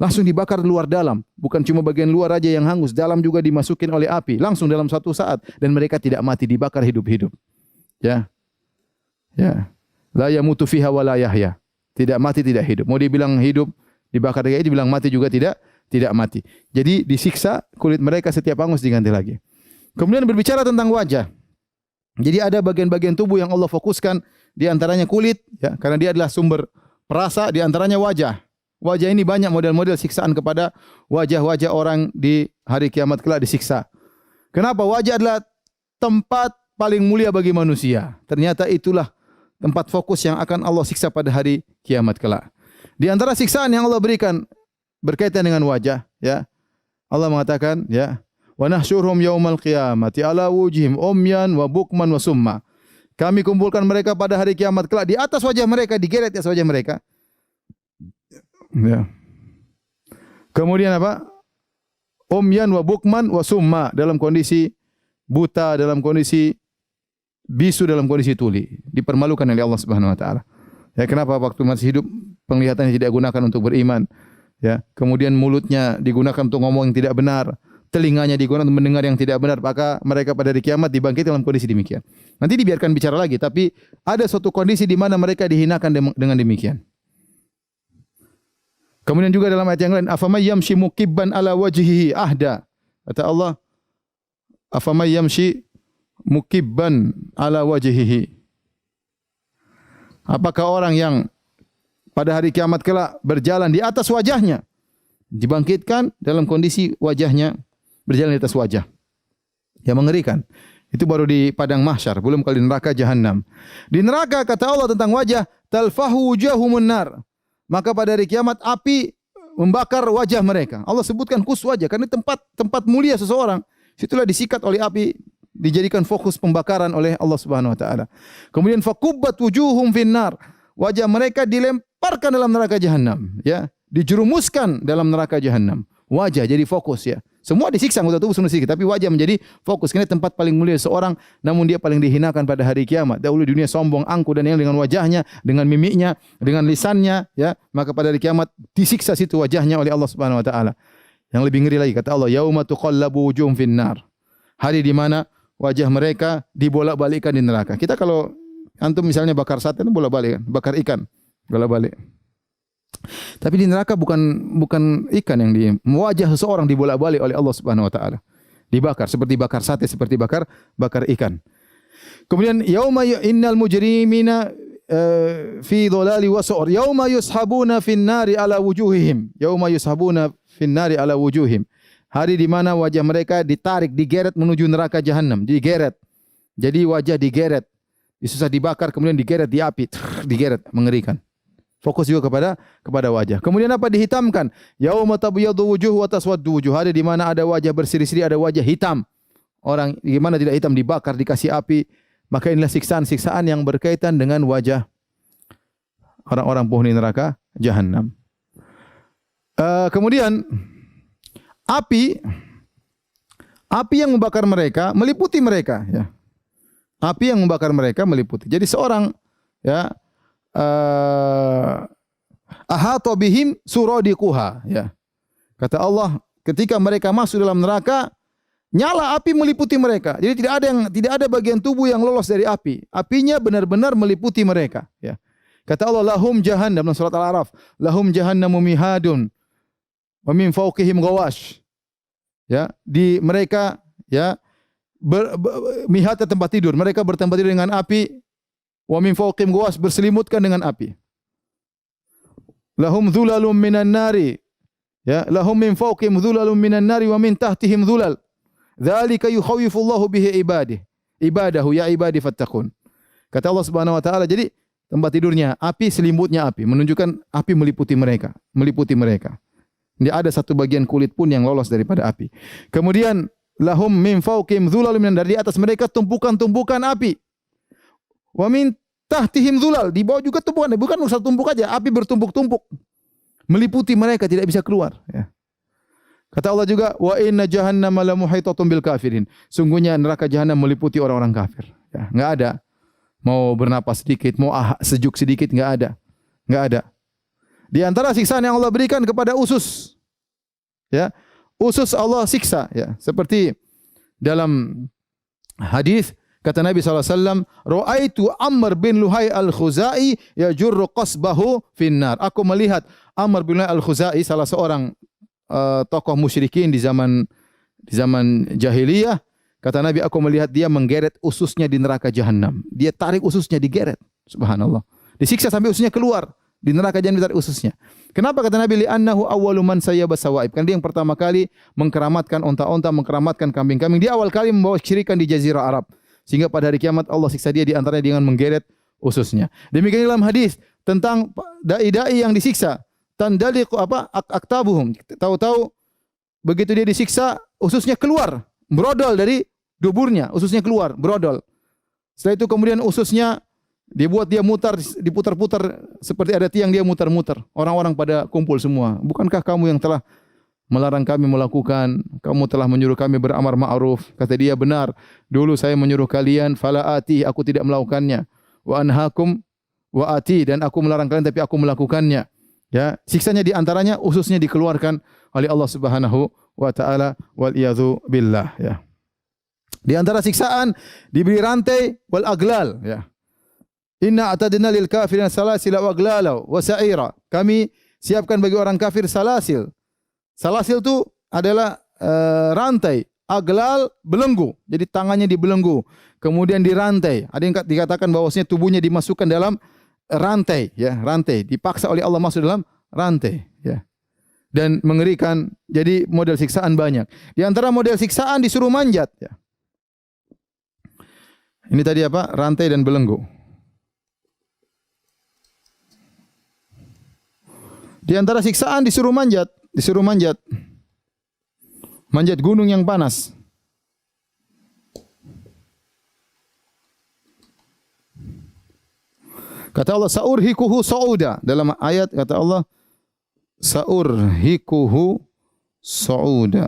Speaker 1: Langsung dibakar luar dalam, bukan cuma bagian luar aja yang hangus, dalam juga dimasukin oleh api, langsung dalam satu saat, dan mereka tidak mati, dibakar hidup-hidup. Ya. Ya. La yamutu fiha wa la yahya. Tidak mati, tidak hidup. Mau dibilang hidup, dibakar lagi, dibilang mati juga tidak mati. Jadi disiksa, kulit mereka setiap hangus diganti lagi. Kemudian berbicara tentang wajah. Jadi ada bagian-bagian tubuh yang Allah fokuskan, di antaranya kulit, ya, karena dia adalah sumber perasa, di antaranya wajah. Wajah ini banyak model-model siksaan kepada wajah-wajah orang di hari kiamat kelak disiksa. Kenapa? Wajah adalah tempat paling mulia bagi manusia. Ternyata itulah tempat fokus yang akan Allah siksa pada hari kiamat kelak. Di antara siksaan yang Allah berikan berkaitan dengan wajah, ya. Allah mengatakan, ya, wa nahsyurhum yaumal qiyamati ala wujhihim umyan wa bukman wa summa. Kami kumpulkan mereka pada hari kiamat kelak, di atas wajah mereka, digeret di atas wajah mereka. Ya. Kemudian apa? Umyan wa bukman wa summa, dalam kondisi buta, dalam kondisi bisu, dalam kondisi tuli, dipermalukan oleh Allah Subhanahu wa taala. Ya, kenapa waktu masih hidup penglihatannya tidak digunakan untuk beriman? Ya, kemudian mulutnya digunakan untuk ngomong yang tidak benar, telinganya digunakan untuk mendengar yang tidak benar, maka mereka pada hari kiamat dibangkit dalam kondisi demikian. Nanti dibiarkan bicara lagi, tapi ada suatu kondisi di mana mereka dihinakan dengan demikian. Kemudian juga dalam ayat yang lain, afamay yamshi mukibban ala wajhihi ahda. Kata Allah, afamay yamshi mukibban ala wajhihi. Apakah orang yang pada hari kiamat kelak berjalan di atas wajahnya, dibangkitkan dalam kondisi wajahnya berjalan di atas wajah. Yang mengerikan. Itu baru di padang mahsyar, belum kali neraka jahanam. Di neraka kata Allah tentang wajah, talfahu wujuhumun nar. Maka pada hari kiamat api membakar wajah mereka. Allah sebutkan khusus wajah karena tempat mulia seseorang. Situlah disikat oleh api, dijadikan fokus pembakaran oleh Allah Subhanahu wa taala. Kemudian faqubbat wujuhum finnar. Wajah mereka dilemparkan dalam neraka jahanam, ya, dijerumuskan dalam neraka jahanam. Wajah jadi fokus, ya. Semua disiksa anggota tubuh semua disiksa, tapi wajah menjadi fokus. Karena tempat paling mulia seorang, namun dia paling dihinakan pada hari kiamat. Dahulu dunia sombong, angkuh dan yang dengan wajahnya, dengan mimiknya, dengan lisannya, ya, maka pada hari kiamat disiksa situ wajahnya oleh Allah Subhanahu wa taala. Yang lebih ngeri lagi kata Allah, yauma tuqallabu wujuhum finnar. Hari di mana wajah mereka dibolak-balikkan di neraka. Kita kalau antum misalnya bakar sate itu bolak-balik kan, bakar ikan bolak-balik. Tapi di neraka bukan ikan yang wajah seseorang dibolak-balik oleh Allah Subhanahu wa taala. Dibakar seperti bakar sate, seperti bakar ikan. Kemudian yauma innal mujrimina fi dhalali wa su'ur yauma yushabuna fin nari ala wujuhihim. Yauma yushabuna fin nari ala wujuhihim. Hari di mana wajah mereka ditarik, digeret menuju neraka jahanam, digeret. Jadi wajah digeret, disusah dibakar kemudian digeret di api, digeret, mengerikan. Fokus juga kepada wajah. Kemudian apa dihitamkan? Yauma tabyadu wujuh wa taswaddu wujuh. Hari di mana ada wajah berseri-seri, ada wajah hitam. Orang gimana tidak hitam dibakar, dikasih api. Maka inilah siksaan-siksaan yang berkaitan dengan wajah orang-orang penghuni neraka jahanam. Kemudian api yang membakar mereka meliputi mereka, ya. Api yang membakar mereka meliputi. Jadi seorang, ya, ahata bihim suradiquha, ya. Kata Allah, ketika mereka masuk dalam neraka, nyala api meliputi mereka. Jadi tidak ada bagian tubuh yang lolos dari api. Apinya benar-benar meliputi mereka, ya. Kata Allah, lahum jahannam dalam surat Al-A'raf, lahum jahannamu mihadun wa min fawqihim ghawash. Ya, di mereka, ya, mihatnya tempat tidur. Mereka bertempat tidur dengan api. Wa min fawqihim ghawash, berselimutkan dengan api. Lahum dhulalum minan nari. Ya, lahum min fawqihim dhulalun minan nari wa min tahtihim dhulal. Dzalika yukhawwifullahu bihi ibadahu ya ibadi fattaqun. Kata Allah Subhanahu wa taala, jadi tempat tidurnya api, selimutnya api, menunjukkan api meliputi mereka, meliputi mereka. Tidak ada satu bagian kulit pun yang lolos daripada api. Kemudian lahum min fawqihim dhulalun minan nari, di atas mereka tumpukan-tumpukan api. Wa min tahtihim dhulal, di bawah juga tumpukan, bukan satu tumpuk aja, api bertumpuk-tumpuk. Meliputi mereka, tidak bisa keluar, ya. Kata Allah juga, wa inna jahannama la muhitatun bil kafirin. Sungguhnya neraka jahanam meliputi orang-orang kafir. Ya, enggak ada. Mau bernapas sedikit, mau sejuk sedikit, enggak ada. Enggak ada. Di antara siksaan yang Allah berikan kepada usus, ya, usus Allah siksa, ya. Seperti dalam hadis kata Nabi SAW, Ra'aitu Amr bin Luhai al-Khuzai yajurru qasbahu finnar. Aku melihat Amr bin Luhai al-Khuzai, salah seorang tokoh musyrikin di zaman jahiliyah. Kata Nabi, aku melihat dia menggeret ususnya di neraka jahanam. Dia tarik ususnya, digeret. Subhanallah. Disiksa sampai ususnya keluar. Di neraka jahanam ditarik ususnya. Kenapa kata Nabi? Li'annahu awwalu man sayyaba sawaib. Kan dia yang pertama kali mengkeramatkan onta-onta, mengkeramatkan kambing-kambing. Dia awal kali membawa kesyirikan di Jazirah Arab. Sehingga pada hari kiamat Allah siksa dia di antaranya dengan menggeret ususnya. Demikian dalam hadis tentang dai-dai yang disiksa. Tandaliqu aktabuhum. Tahu-tahu begitu dia disiksa, ususnya keluar, brodol dari duburnya, ususnya keluar, brodol. Setelah itu kemudian ususnya dibuat dia mutar, diputar-putar seperti ada tiang, dia mutar-mutar. Orang-orang pada kumpul semua. Bukankah kamu yang telah melarang kami melakukan, kamu telah menyuruh kami beramar ma'ruf? Kata dia, benar. Dulu saya menyuruh kalian, fala ati, aku tidak melakukannya. Wa anhakum wa ati, dan aku melarang kalian tapi aku melakukannya. Ya, siksanya di antaranya ususnya dikeluarkan oleh Allah Subhanahu wa taala, wal iyadzu billah, ya. Di antara siksaan diberi rantai wal aglal, ya. Inna atadna lil kafirin salasila wa aglala wa sa'ira. Kami siapkan bagi orang kafir salasil. Salasil itu adalah rantai, aglal belenggu. Jadi tangannya dibelenggu, kemudian dirantai. Ada yang dikatakan bahwasanya tubuhnya dimasukkan dalam rantai, ya, rantai, dipaksa oleh Allah masuk dalam rantai, ya. Dan mengerikan. Jadi model siksaan banyak. Di antara model siksaan disuruh manjat, ya. Ini tadi apa? Rantai dan belenggu. Di antara siksaan disuruh manjat, manjat gunung yang panas. Kata Allah, saurhikuhu sa'uda. Dalam ayat kata Allah, saurhikuhu sa'uda.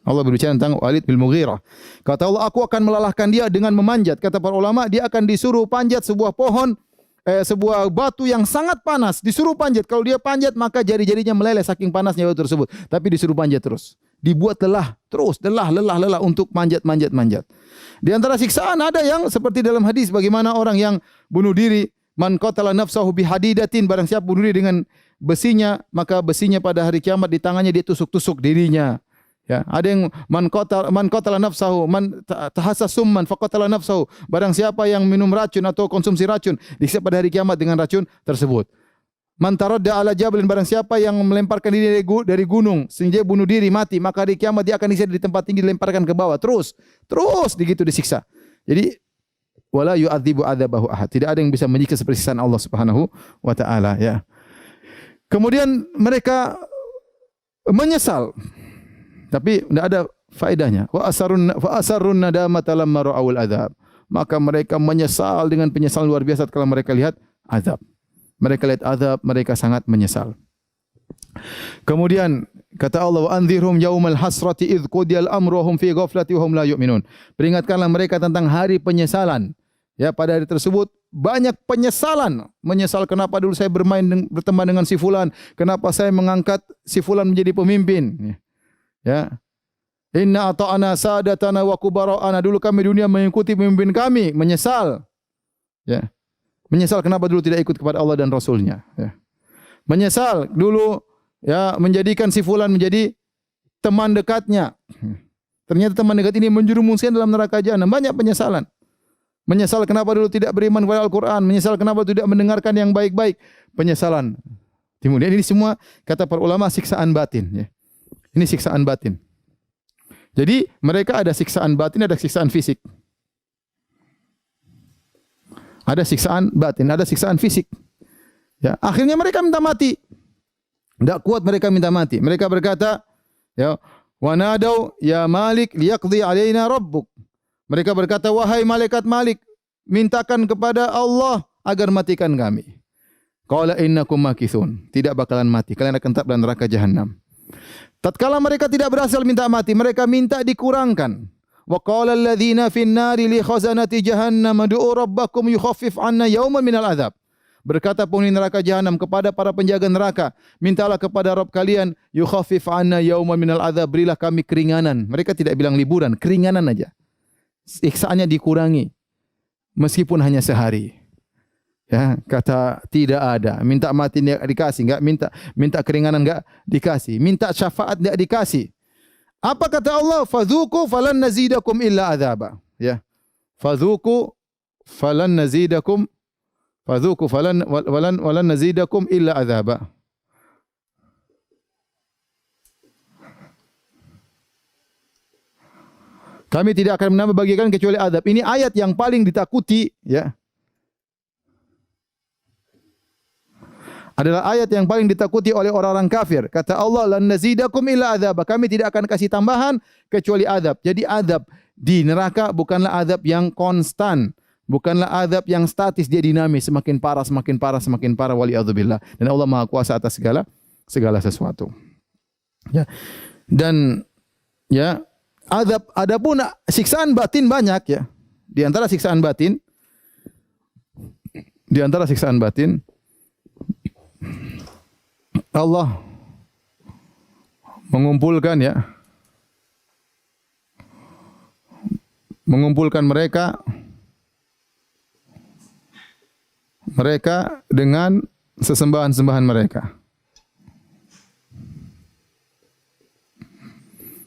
Speaker 1: Allah berbicara tentang Walid bin Mughirah. Kata Allah, aku akan melalahkan dia dengan memanjat. Kata para ulama, dia akan disuruh panjat sebuah pohon, sebuah batu yang sangat panas. Disuruh panjat. Kalau dia panjat, maka jari-jarinya meleleh saking panasnya batu tersebut. Tapi disuruh panjat terus. Dibuat lelah terus, lelah untuk manjat. Di antara siksaan ada yang seperti dalam hadis, bagaimana orang yang bunuh diri, man qatala nafsahu bihadidatin, barang siapa bunuh diri dengan besinya, maka besinya pada hari kiamat di tangannya dia tusuk-tusuk dirinya. Ya, ada yang man qatala nafsahu, man tahassa summan faqatala nafsahu, barang siapa yang minum racun atau konsumsi racun, disiksa pada hari kiamat dengan racun tersebut. Man taradda ala jabalin, barang siapa yang melemparkan diri dari gunung sehingga bunuh diri mati, maka hari kiamat dia akan disiksa di tempat tinggi, dilemparkan ke bawah, terus begitu disiksa. Jadi wala yu'adzibu adzabahu ahad. Tidak ada yang bisa menyiksa seperti siksaan Allah Subhanahu wa taala, ya. Kemudian mereka menyesal, tapi tidak ada faedahnya. Wa asarrun nadamata lamma ra'awul adzab. Maka mereka menyesal dengan penyesalan luar biasa kalau mereka lihat azab. Mereka lihat azab, mereka sangat menyesal. Kemudian kata Allah, wa anzirhum yaumal hasrati idz qudiyal amru hum fi ghaflati wa hum la yu'minun. Peringatkanlah mereka tentang hari penyesalan. Ya, pada hari tersebut banyak penyesalan. Menyesal kenapa dulu saya berteman dengan si fulan, kenapa saya mengangkat si fulan menjadi pemimpin. Ya. Inna ata'ana sadatana wa kubara'ana, dulu kami dunia mengikuti pemimpin kami, menyesal. Ya. Menyesal kenapa dulu tidak ikut kepada Allah dan Rasulnya. Ya. Menyesal dulu, ya, menjadikan si fulan menjadi teman dekatnya. Ternyata teman dekat ini menjerumuskan dalam neraka jahanam. Banyak penyesalan. Menyesal kenapa dulu tidak beriman kepada Al-Quran. Menyesal kenapa tidak mendengarkan yang baik-baik. Penyesalan Kemudian ini semua kata para ulama siksaan batin. Ya. Ini siksaan batin. Jadi mereka ada siksaan batin, ada siksaan fisik. Ada siksaan batin, ada siksaan fisik. Ya, akhirnya mereka minta mati. Tidak kuat mereka minta mati. Mereka berkata, ya, wa nadau ya Malik liyaqdi alaina rabbuk. Mereka berkata, wahai malaikat Malik, mintakan kepada Allah agar matikan kami. Qala innakum makithun. Tidak bakalan mati. Kalian akan tetap dalam neraka jahanam. Tatkala mereka tidak berhasil minta mati, mereka minta dikurangkan. Wa qala alladhina fin nari li khazanati jahannam ud'u rabbakum yukhaffif 'anna yawman minal adzab. Berkata penghuni neraka jahanam kepada para penjaga neraka, mintalah kepada Rabb kalian yukhaffif 'anna yawman minal adzab, berilah kami keringanan. Mereka tidak bilang liburan, keringanan aja. Siksaannya dikurangi meskipun hanya sehari. Ya, kata tidak ada. Minta mati enggak dikasih, enggak minta keringanan enggak dikasih, minta syafaat enggak dikasih. Apa kata Allah? Fadzuqu falan nazidakum illa adzaba. Ya. Fadzuqu falan nazidakum fadzuqu falan nazidakum illa adzaba. Kami tidak akan menambah bagi kalian kecuali azab. Ini ayat yang paling ditakuti, ya. Adalah ayat yang paling ditakuti oleh orang-orang kafir. Kata Allah, lan nazidakum illa adzab. Kami tidak akan kasih tambahan kecuali azab. Jadi azab di neraka bukanlah azab yang konstan, bukanlah azab yang statis, dia dinamis, semakin parah, semakin parah, semakin parah, wali'adzubillah. Dan Allah Maha Kuasa atas segala sesuatu. Ya. Dan ya, azab adapun siksaan batin banyak, ya. Di antara siksaan batin Allah mengumpulkan mereka dengan sesembahan-sembahan mereka.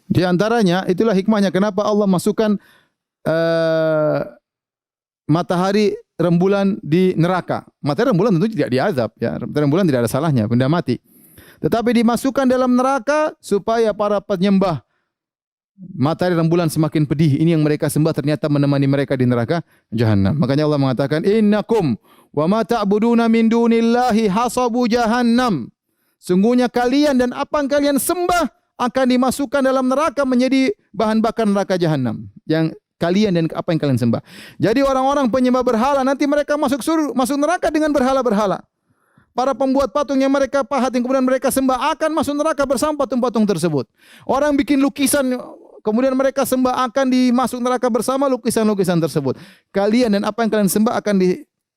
Speaker 1: Di antaranya itulah hikmahnya kenapa Allah masukkan matahari rembulan di neraka. Matahari rembulan tentu tidak diazab, ya. Matahari rembulan tidak ada salahnya, benda mati. Tetapi dimasukkan dalam neraka supaya para penyembah matahari rembulan semakin pedih. Ini yang mereka sembah ternyata menemani mereka di neraka jahanam. Makanya Allah mengatakan, innakum wa ma ta'buduna min dunillahi hasabu jahannam. Sungguhnya kalian dan apa yang kalian sembah akan dimasukkan dalam neraka menjadi bahan bakar neraka jahanam. Yang kalian dan apa yang kalian sembah. Jadi orang-orang penyembah berhala nanti mereka masuk neraka dengan berhala-berhala. Para pembuat patung yang mereka pahat yang kemudian mereka sembah akan masuk neraka bersama patung-patung tersebut. Orang bikin lukisan kemudian mereka sembah akan dimasuk neraka bersama lukisan-lukisan tersebut. Kalian dan apa yang kalian sembah akan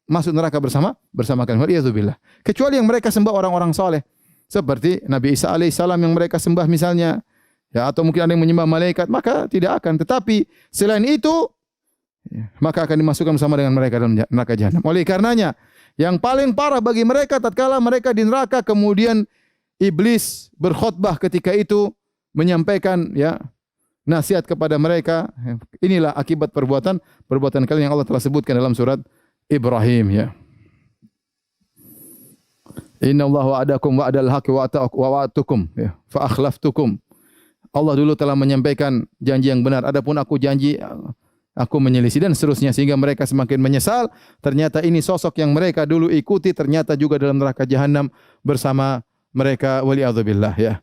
Speaker 1: masuk neraka bersama kalian. Waliyadzubillah. Kecuali yang mereka sembah orang-orang soleh. Seperti Nabi Isa alaihissalam yang mereka sembah misalnya. Ya, atau mungkin ada yang menyembah malaikat, maka tidak akan. Tetapi selain itu, maka akan dimasukkan bersama dengan mereka dalam neraka jahanam. Oleh karenanya, yang paling parah bagi mereka tatkala mereka di neraka kemudian iblis berkhutbah ketika itu menyampaikan nasihat kepada mereka. Inilah akibat perbuatan kalian yang Allah telah sebutkan dalam surat Ibrahim, ya. Innallaha wa'adakum wa'adal haqqi wa wa'atukum fa akhlaftukum. Allah dulu telah menyampaikan janji yang benar, adapun aku janji aku menyelisih dan seterusnya sehingga mereka semakin menyesal. Ternyata ini sosok yang mereka dulu ikuti ternyata juga dalam neraka jahanam bersama mereka, waliyadzubillah, ya.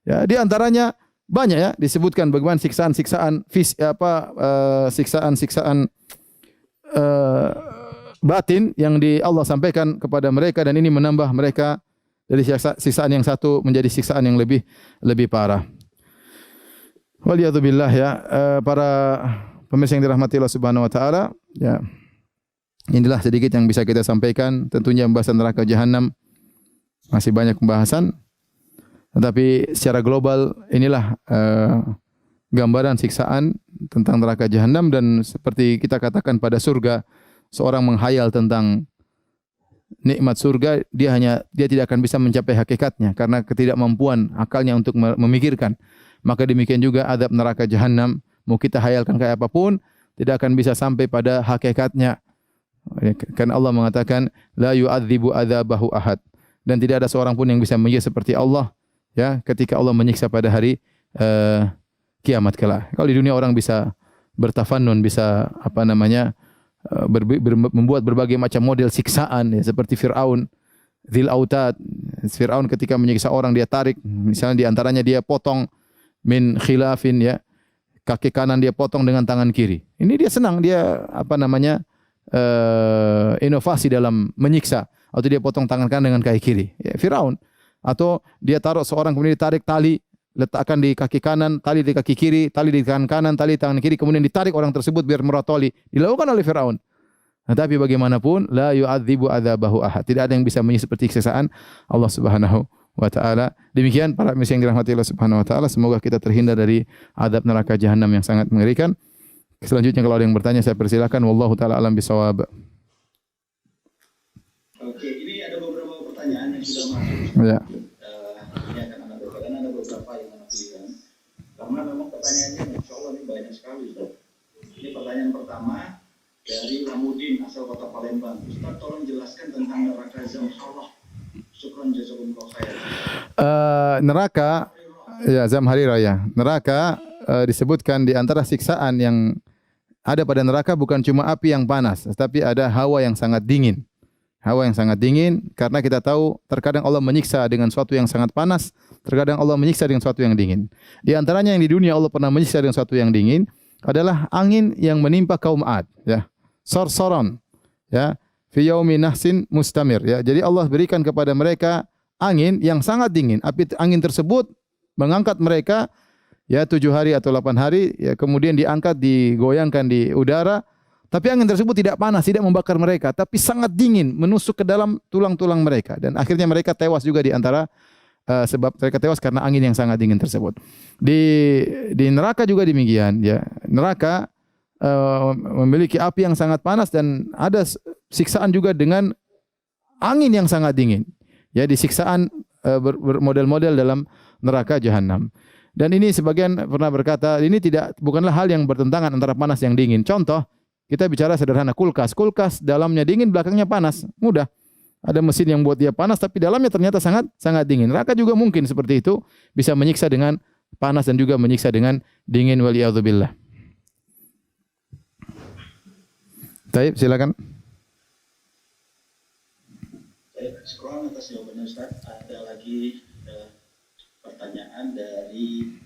Speaker 1: Ya, di antaranya banyak, ya, disebutkan bagaimana siksaan-siksaan batin yang Allah sampaikan kepada mereka dan ini menambah mereka dari siksaan yang satu menjadi siksaan yang lebih parah. Waliyadzubillah, ya. Para pemirsa yang dirahmati Allah Subhanahu wa taala, ya. Inilah sedikit yang bisa kita sampaikan. Tentunya pembahasan neraka jahanam masih banyak pembahasan. Tetapi secara global inilah gambaran siksaan tentang neraka jahanam dan seperti kita katakan pada surga, seorang menghayal tentang nikmat surga, dia tidak akan bisa mencapai hakikatnya karena ketidakmampuan akalnya untuk memikirkan. Maka demikian juga azab neraka jahanam, mau kita hayalkan kayak apapun, tidak akan bisa sampai pada hakikatnya. Karena Allah mengatakan la yu'adzibu adzabahu ahad. dan tidak ada seorang pun yang bisa menyiksa seperti Allah, ya, ketika Allah menyiksa pada hari kiamat kelak. Kalau di dunia orang bisa bertafannun, bisa apa namanya, membuat berbagai macam model siksaan, ya, seperti Fir'aun, Dzil Autad. Fir'aun ketika menyiksa orang, dia tarik, misalnya di antaranya dia potong min khilafin, ya, kaki kanan dia potong dengan tangan kiri. Ini dia senang, dia apa namanya, inovasi dalam menyiksa. Atau dia potong tangan kanan dengan kaki kiri, ya, Firaun. Atau dia taruh seorang kemudian ditarik tali, letakkan di kaki kanan, tali di kaki kiri, tali di tangan kanan, tali di tangan kiri, kemudian ditarik orang tersebut biar meratoli. Dilakukan oleh Firaun. Nah, tapi bagaimanapun la yu'adzibu adzabahu ahad. Tidak ada yang bisa menyiksa seperti siksaan Allah Subhanahu wa taala. Demikian para misi yang dirahmati Allah Subhanahu wa taala, semoga kita terhindar dari azab neraka jahanam yang sangat mengerikan. Selanjutnya kalau ada yang bertanya saya persilakan. Wallahu taala alam bisawab.
Speaker 2: Oke, ini ada beberapa pertanyaan yang sudah masuk.
Speaker 1: Ya.
Speaker 2: Ini akan ada beberapa yang anak pilihan. Karena memang pertanyaannya insya Allah ini banyak sekali. Ustaz. Ini pertanyaan pertama dari Lamudin asal kota Palembang. Ustaz tolong jelaskan tentang neraka Zamharah. Syukran jazakumullah khair.
Speaker 1: Neraka, ya, Zamharirah, ya. Neraka disebutkan di antara siksaan yang ada pada neraka bukan cuma api yang panas, tetapi ada hawa yang sangat dingin. Hawa yang sangat dingin, karena kita tahu terkadang Allah menyiksa dengan suatu yang sangat panas, terkadang Allah menyiksa dengan suatu yang dingin. Di antaranya yang di dunia Allah pernah menyiksa dengan suatu yang dingin adalah angin yang menimpa kaum Ad, ya. Sorsoron, ya. Fi yaumi nahsin mustamir, ya. Jadi Allah berikan kepada mereka angin yang sangat dingin. Api angin tersebut mengangkat mereka, ya, 7 hari atau 8 hari, ya, kemudian diangkat, digoyangkan di udara. Tapi angin tersebut tidak panas, tidak membakar mereka, tapi sangat dingin, menusuk ke dalam tulang-tulang mereka. Dan akhirnya mereka tewas juga di antara sebab mereka tewas karena angin yang sangat dingin tersebut. Di neraka juga demikian, ya. Neraka memiliki api yang sangat panas dan ada siksaan juga dengan angin yang sangat dingin. Ya, di siksaan bermodel-model dalam neraka jahanam. Dan ini sebagian pernah berkata, ini bukanlah hal yang bertentangan antara panas yang dingin. Contoh, kita bicara sederhana, kulkas. Kulkas dalamnya dingin, belakangnya panas. Mudah. Ada mesin yang buat dia panas, tapi dalamnya ternyata sangat dingin. Neraka juga mungkin seperti itu, bisa menyiksa dengan panas dan juga menyiksa dengan dingin. Waliyadzubillah. Taib, silakan.
Speaker 2: Scroll atas jawabannya Ustaz. Ada lagi pertanyaan dari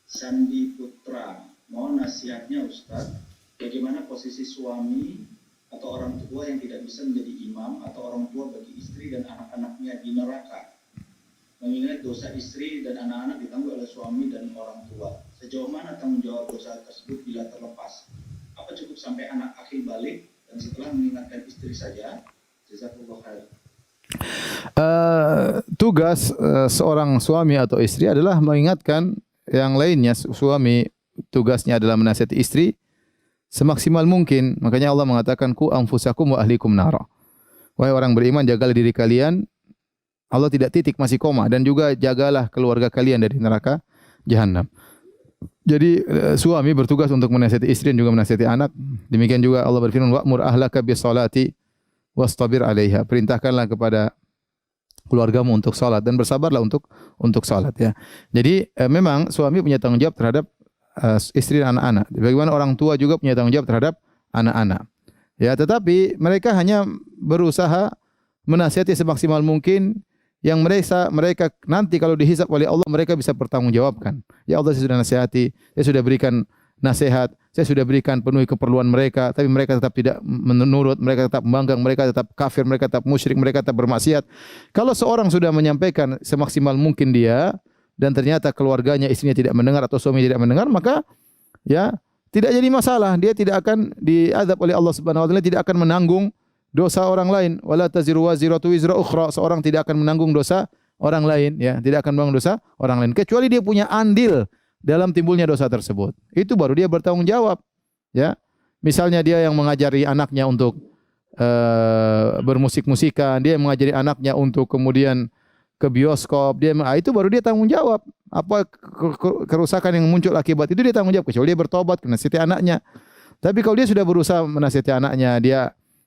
Speaker 2: Sandi Putra. Mohon nasihatnya Ustaz. Bagaimana posisi suami atau orang tua yang tidak bisa menjadi imam atau orang tua bagi istri dan anak-anaknya di neraka? Mengingat dosa istri dan anak-anak ditanggung oleh suami dan orang tua. Sejauh mana tanggung jawab dosa tersebut bila terlepas? Apa cukup sampai anak akhir balik dan setelah mengingatkan istri saja? Jazakallahu khair.
Speaker 1: Tugas seorang suami atau istri adalah mengingatkan yang lainnya. Suami tugasnya adalah menasihati istri semaksimal mungkin. Makanya Allah mengatakan ku anfusakum wa ahlikum nara. Wahai orang beriman, jagalah diri kalian. Allah tidak titik, masih koma, dan juga jagalah keluarga kalian dari neraka jahanam. Jadi suami bertugas untuk menasihati istri dan juga menasihati anak. Demikian juga Allah berfirman wa'mur ahlaka bis-shalati wastabir 'alaiha. Perintahkanlah kepada keluargamu untuk salat dan bersabarlah untuk salat, ya. Jadi memang suami punya tanggung jawab terhadap istri dan anak-anak. Bagaimana orang tua juga punya tanggung jawab terhadap anak-anak. Ya, tetapi mereka hanya berusaha menasihati semaksimal mungkin yang mereka nanti kalau dihisab oleh Allah mereka bisa bertanggungjawabkan. Ya Allah, saya sudah nasihati, saya sudah berikan nasihat, saya sudah berikan penuhi keperluan mereka, tapi mereka tetap tidak menurut, mereka tetap membangkang, mereka tetap kafir, mereka tetap musyrik, mereka tetap bermaksiat. Kalau seorang sudah menyampaikan semaksimal mungkin dia dan ternyata keluarganya, istrinya tidak mendengar atau suami tidak mendengar, maka ya tidak jadi masalah. Dia tidak akan diazab oleh Allah Subhanahu wa taala, tidak akan menanggung dosa orang lain. Wala taziru waziratu wizra ukhra. Seorang tidak akan menanggung dosa orang lain, ya, tidak akan menanggung dosa orang lain kecuali dia punya andil dalam timbulnya dosa tersebut. Itu baru dia bertanggung jawab, ya. Misalnya dia yang mengajari anaknya untuk bermusik-musikan, dia mengajari anaknya untuk kemudian ke bioskop, itu baru dia tanggung jawab. Apa kerusakan yang muncul akibat itu dia tanggung jawab, kecuali dia bertobat, menasihati anaknya. Tapi kalau dia sudah berusaha menasihati anaknya, dia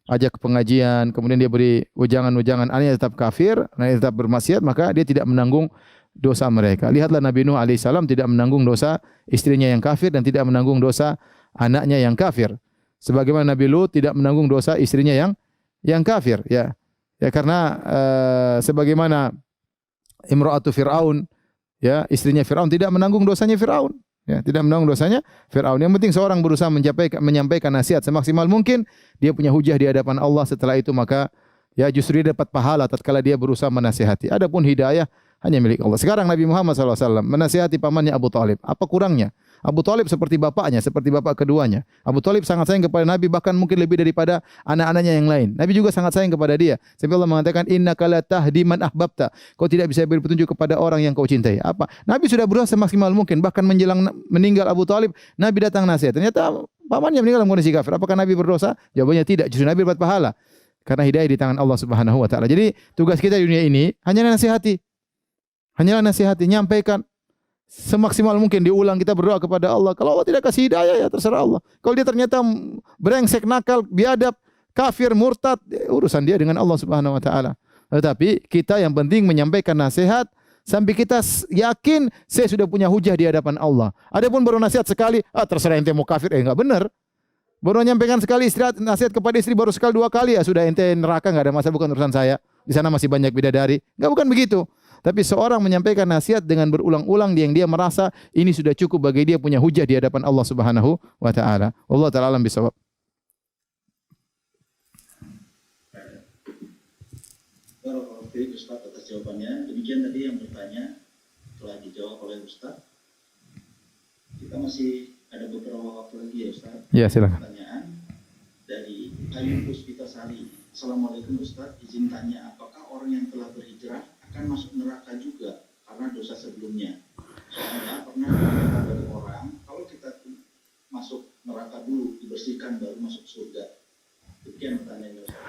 Speaker 1: ajak ke pengajian, kemudian dia beri ujangan-ujangan, anaknya tetap kafir, anaknya tetap bermaksiat, maka dia tidak menanggung dosa mereka. Lihatlah Nabi Nuh alaihissalam tidak menanggung dosa istrinya yang kafir dan tidak menanggung dosa anaknya yang kafir. Sebagaimana Nabi Lut tidak menanggung dosa istrinya yang kafir, ya. Ya karena sebagaimana Imra'atu Fir'aun, ya, istrinya Fir'aun tidak menanggung dosanya Fir'aun. Ya, tidak menanggung dosanya Fir'aun. Yang penting seorang berusaha menyampaikan nasihat semaksimal mungkin, dia punya hujah di hadapan Allah. Setelah itu maka ya justru dia dapat pahala tatkala dia berusaha menasihati. Adapun hidayah hanya milik Allah. Sekarang Nabi Muhammad SAW menasihati pamannya Abu Talib. Apa kurangnya? Abu Talib seperti bapaknya, seperti bapak keduanya. Abu Talib sangat sayang kepada Nabi, bahkan mungkin lebih daripada anak-anaknya yang lain. Nabi juga sangat sayang kepada dia. Sampai Allah mengatakan, innaka la tahdi man ahbabta. Kau tidak bisa beri petunjuk kepada orang yang kau cintai. Apa? Nabi sudah berusaha semaksimal mungkin. Bahkan menjelang meninggal Abu Talib, Nabi datang nasihat. Ternyata pamannya meninggal dalam kondisi kafir. Apakah Nabi berdosa? Jawabannya tidak. Justru Nabi dapat pahala. Karena hidayah di tangan Allah Subhanahu wa taala. Jadi tugas kita di dunia ini hanyalah nasihati. Hanyalah nasihati, nyampaikan semaksimal mungkin, diulang, kita berdoa kepada Allah. Kalau Allah tidak kasih hidayah ya terserah Allah. Kalau dia ternyata brengsek, nakal, biadab, kafir, murtad, urusan dia dengan Allah Subhanahu wa taala. Tetapi kita yang penting menyampaikan nasihat sampai kita yakin saya sudah punya hujah di hadapan Allah. Adapun baru nasihat sekali, terserah ente mau kafir, enggak benar. Baru menyampaikan sekali nasihat kepada istri baru sekali dua kali, sudah ente neraka, enggak ada masalah, bukan urusan saya. Di sana masih banyak bidadari. Enggak, bukan begitu. Tapi seorang menyampaikan nasihat dengan berulang-ulang yang dia merasa ini sudah cukup bagi dia punya hujah di hadapan Allah Subhanahu wa taala. Allah taala alam bisawab.
Speaker 2: Baik Ustaz atas jawabannya. Demikian tadi yang bertanya telah dijawab oleh Ustaz. Kita masih ada beberapa waktu lagi ya Ustaz.
Speaker 1: Ya, silakan.
Speaker 2: Pertanyaan dari Ayu Puspitasari. Assalamualaikum Ustaz, izin tanya, apakah orang yang telah berhijrah akan masuk neraka juga karena dosa sebelumnya? Soalnya pernah dengar dari orang, kalau kita masuk neraka dulu, dibersihkan baru masuk surga. Demikian pertanyaannya Ustaz.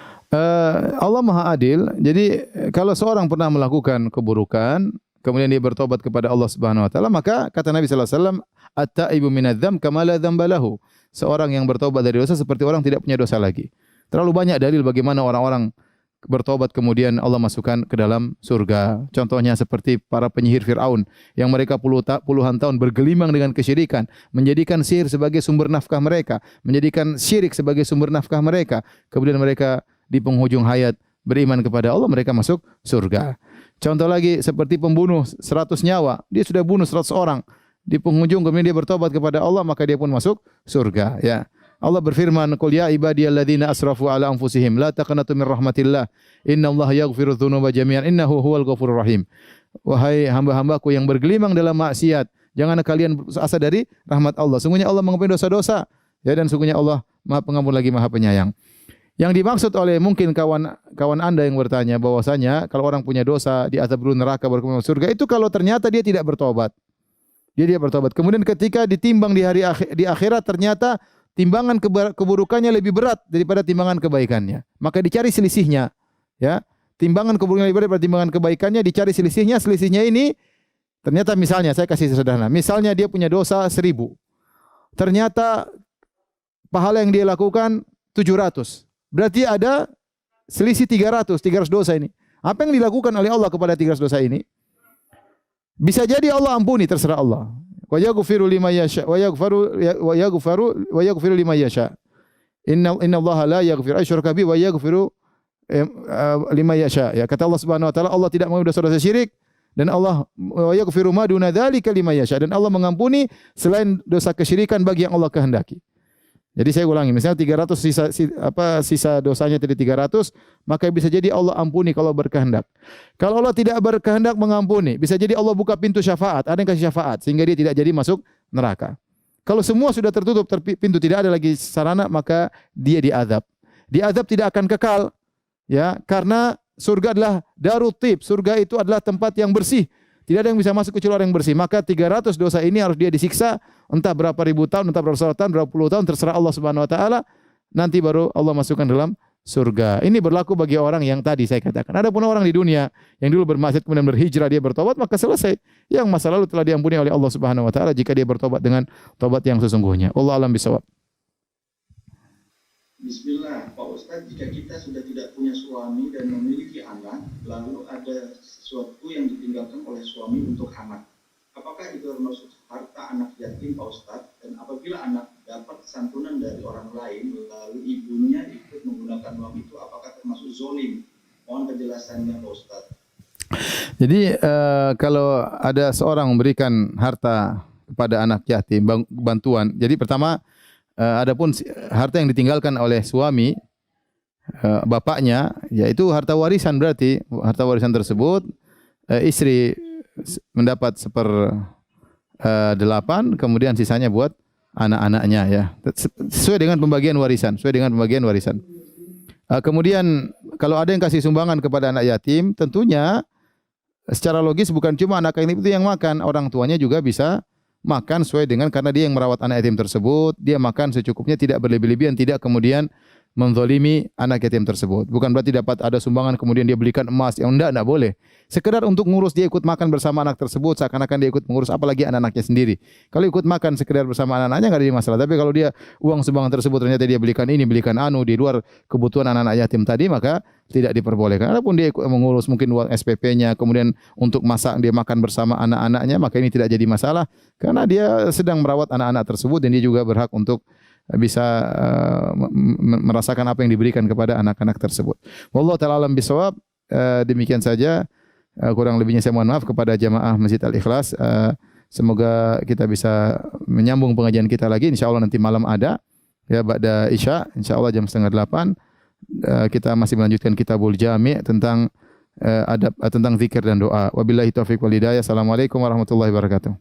Speaker 1: Allah Maha Adil. Jadi kalau seorang pernah melakukan keburukan, kemudian dia bertobat kepada Allah Subhanahu wa taala, maka kata Nabi sallallahu alaihi wasallam, at-taibu minadz-dzam kama la dzamba lahu. Seorang yang bertobat dari dosa seperti orang tidak punya dosa lagi. Terlalu banyak dalil bagaimana orang-orang bertobat kemudian Allah masukkan ke dalam surga. Contohnya seperti para penyihir Fir'aun yang mereka puluhan tahun bergelimang dengan kesyirikan, menjadikan sihir sebagai sumber nafkah mereka, menjadikan syirik sebagai sumber nafkah mereka. Kemudian mereka di penghujung hayat beriman kepada Allah, mereka masuk surga. Contoh lagi seperti pembunuh 100 nyawa, dia sudah bunuh 100 orang. Di penghujung kemudian dia bertobat kepada Allah, maka dia pun masuk surga, ya. Allah berfirman, "Qul ya ibadiyalladzina asrafu ala anfusihim la taqnatu min rahmatillah. Innallaha yaghfiru dzunuba jami'an innahu huwal ghafurur rahim." Wahai hamba-hambaku yang bergelimang dalam maksiat, jangan kalian berputus asa dari rahmat Allah. Sungguhnya Allah mengampuni dosa-dosa, ya, dan sungguhnya Allah Maha Pengampun lagi Maha Penyayang. Yang dimaksud oleh mungkin kawan Anda yang bertanya bahwasanya kalau orang punya dosa diazab dulu neraka baru masuk surga, itu kalau ternyata dia tidak bertobat. Dia bertobat. Kemudian ketika ditimbang di akhirat ternyata timbangan keburukannya lebih berat daripada timbangan kebaikannya. Maka dicari selisihnya, ya. Timbangan keburukannya lebih berat daripada timbangan kebaikannya, dicari selisihnya. Selisihnya ini ternyata misalnya saya kasih sederhana. Misalnya dia punya dosa 1000. Ternyata pahala yang dia lakukan 700. Berarti ada selisih 300 dosa ini. Apa yang dilakukan oleh Allah kepada 300 dosa ini? Bisa jadi Allah ampuni, terserah Allah. Wa yaghfiru liman yasha wa yaghfiru liman yasha. Innallaha la yaghfiru asyraka bihi wa yaghfiru liman yasha. Ya, kata Allah Subhanahu wa taala, Allah tidak mengampuni dosa-dosa syirik dan Allah wa yaghfiru ma duna dzalika liman yasha, dan Allah mengampuni selain dosa kesyirikan bagi yang Allah kehendaki. Jadi saya ulangi, misalnya 300 sisa dosanya tadi 300, maka bisa jadi Allah ampuni kalau berkehendak. Kalau Allah tidak berkehendak mengampuni, bisa jadi Allah buka pintu syafaat, ada yang kasih syafaat sehingga dia tidak jadi masuk neraka. Kalau semua sudah tertutup, pintu tidak ada lagi sarana, maka dia diazab. Diazab tidak akan kekal, ya, karena surga adalah darut tib, surga itu adalah tempat yang bersih. Tidak ada yang bisa masuk kecuali orang yang bersih. Maka 300 dosa ini harus dia disiksa entah berapa ribu tahun, entah berapa tahun, berapa puluh tahun, terserah Allah Subhanahu wa taala. Nanti baru Allah masukkan dalam surga. Ini berlaku bagi orang yang tadi saya katakan. Adapun orang di dunia yang dulu bermaksiat kemudian berhijrah, dia bertobat, maka selesai. Yang masa lalu telah diampuni oleh Allah Subhanahu wa taala jika dia bertobat dengan tobat yang sesungguhnya. Allah alam bisawab.
Speaker 2: Bismillah, Pak Ustadz, jika kita sudah tidak punya suami dan memiliki anak, lalu ada sesuatu yang ditinggalkan oleh suami untuk anak. Apakah itu termasuk harta anak yatim, Pak Ustadz? Dan apabila anak dapat santunan dari orang lain, lalu ibunya ikut menggunakan uang itu, apakah termasuk zolim? Mohon penjelasannya, Pak Ustadz.
Speaker 1: Jadi kalau ada seorang memberikan harta kepada anak yatim, bantuan. Jadi pertama, adapun harta yang ditinggalkan oleh suami, bapaknya, yaitu harta warisan, berarti harta warisan tersebut istri mendapat 1/8, kemudian sisanya buat anak-anaknya, ya. Sesuai dengan pembagian warisan, kemudian kalau ada yang kasih sumbangan kepada anak yatim, tentunya secara logis bukan cuma anak yatim itu yang makan, orang tuanya juga bisa makan sesuai dengan, karena dia yang merawat anak yatim tersebut, dia makan secukupnya, tidak berlebih-lebihan, tidak kemudian menzalimi anak yatim tersebut. Bukan berarti dapat ada sumbangan kemudian dia belikan emas, yang enggak boleh. Sekedar untuk ngurus, dia ikut makan bersama anak tersebut, seakan-akan dia ikut mengurus, apalagi anak-anaknya sendiri. Kalau ikut makan sekedar bersama anak-anaknya enggak ada masalah. Tapi kalau dia uang sumbangan tersebut ternyata dia belikan ini, belikan anu di luar kebutuhan anak-anak yatim tadi, maka tidak diperbolehkan. Adapun dia ikut mengurus mungkin uang SPP-nya, kemudian untuk masak dia makan bersama anak-anaknya, maka ini tidak jadi masalah karena dia sedang merawat anak-anak tersebut dan dia juga berhak untuk bisa merasakan apa yang diberikan kepada anak-anak tersebut. Wallahu taala alam bisawab. Demikian saja. Kurang lebihnya saya mohon maaf kepada jamaah Masjid Al-Ikhlas. Semoga kita bisa menyambung pengajian kita lagi. Insyaallah nanti malam ada, ya, ba'da Isya, insyaallah jam 7:30. Kita masih melanjutkan Kitabul Jami' tentang adab, tentang zikir dan doa. Wabillahi taufiq wal hidayah. Assalamualaikum warahmatullahi wabarakatuh.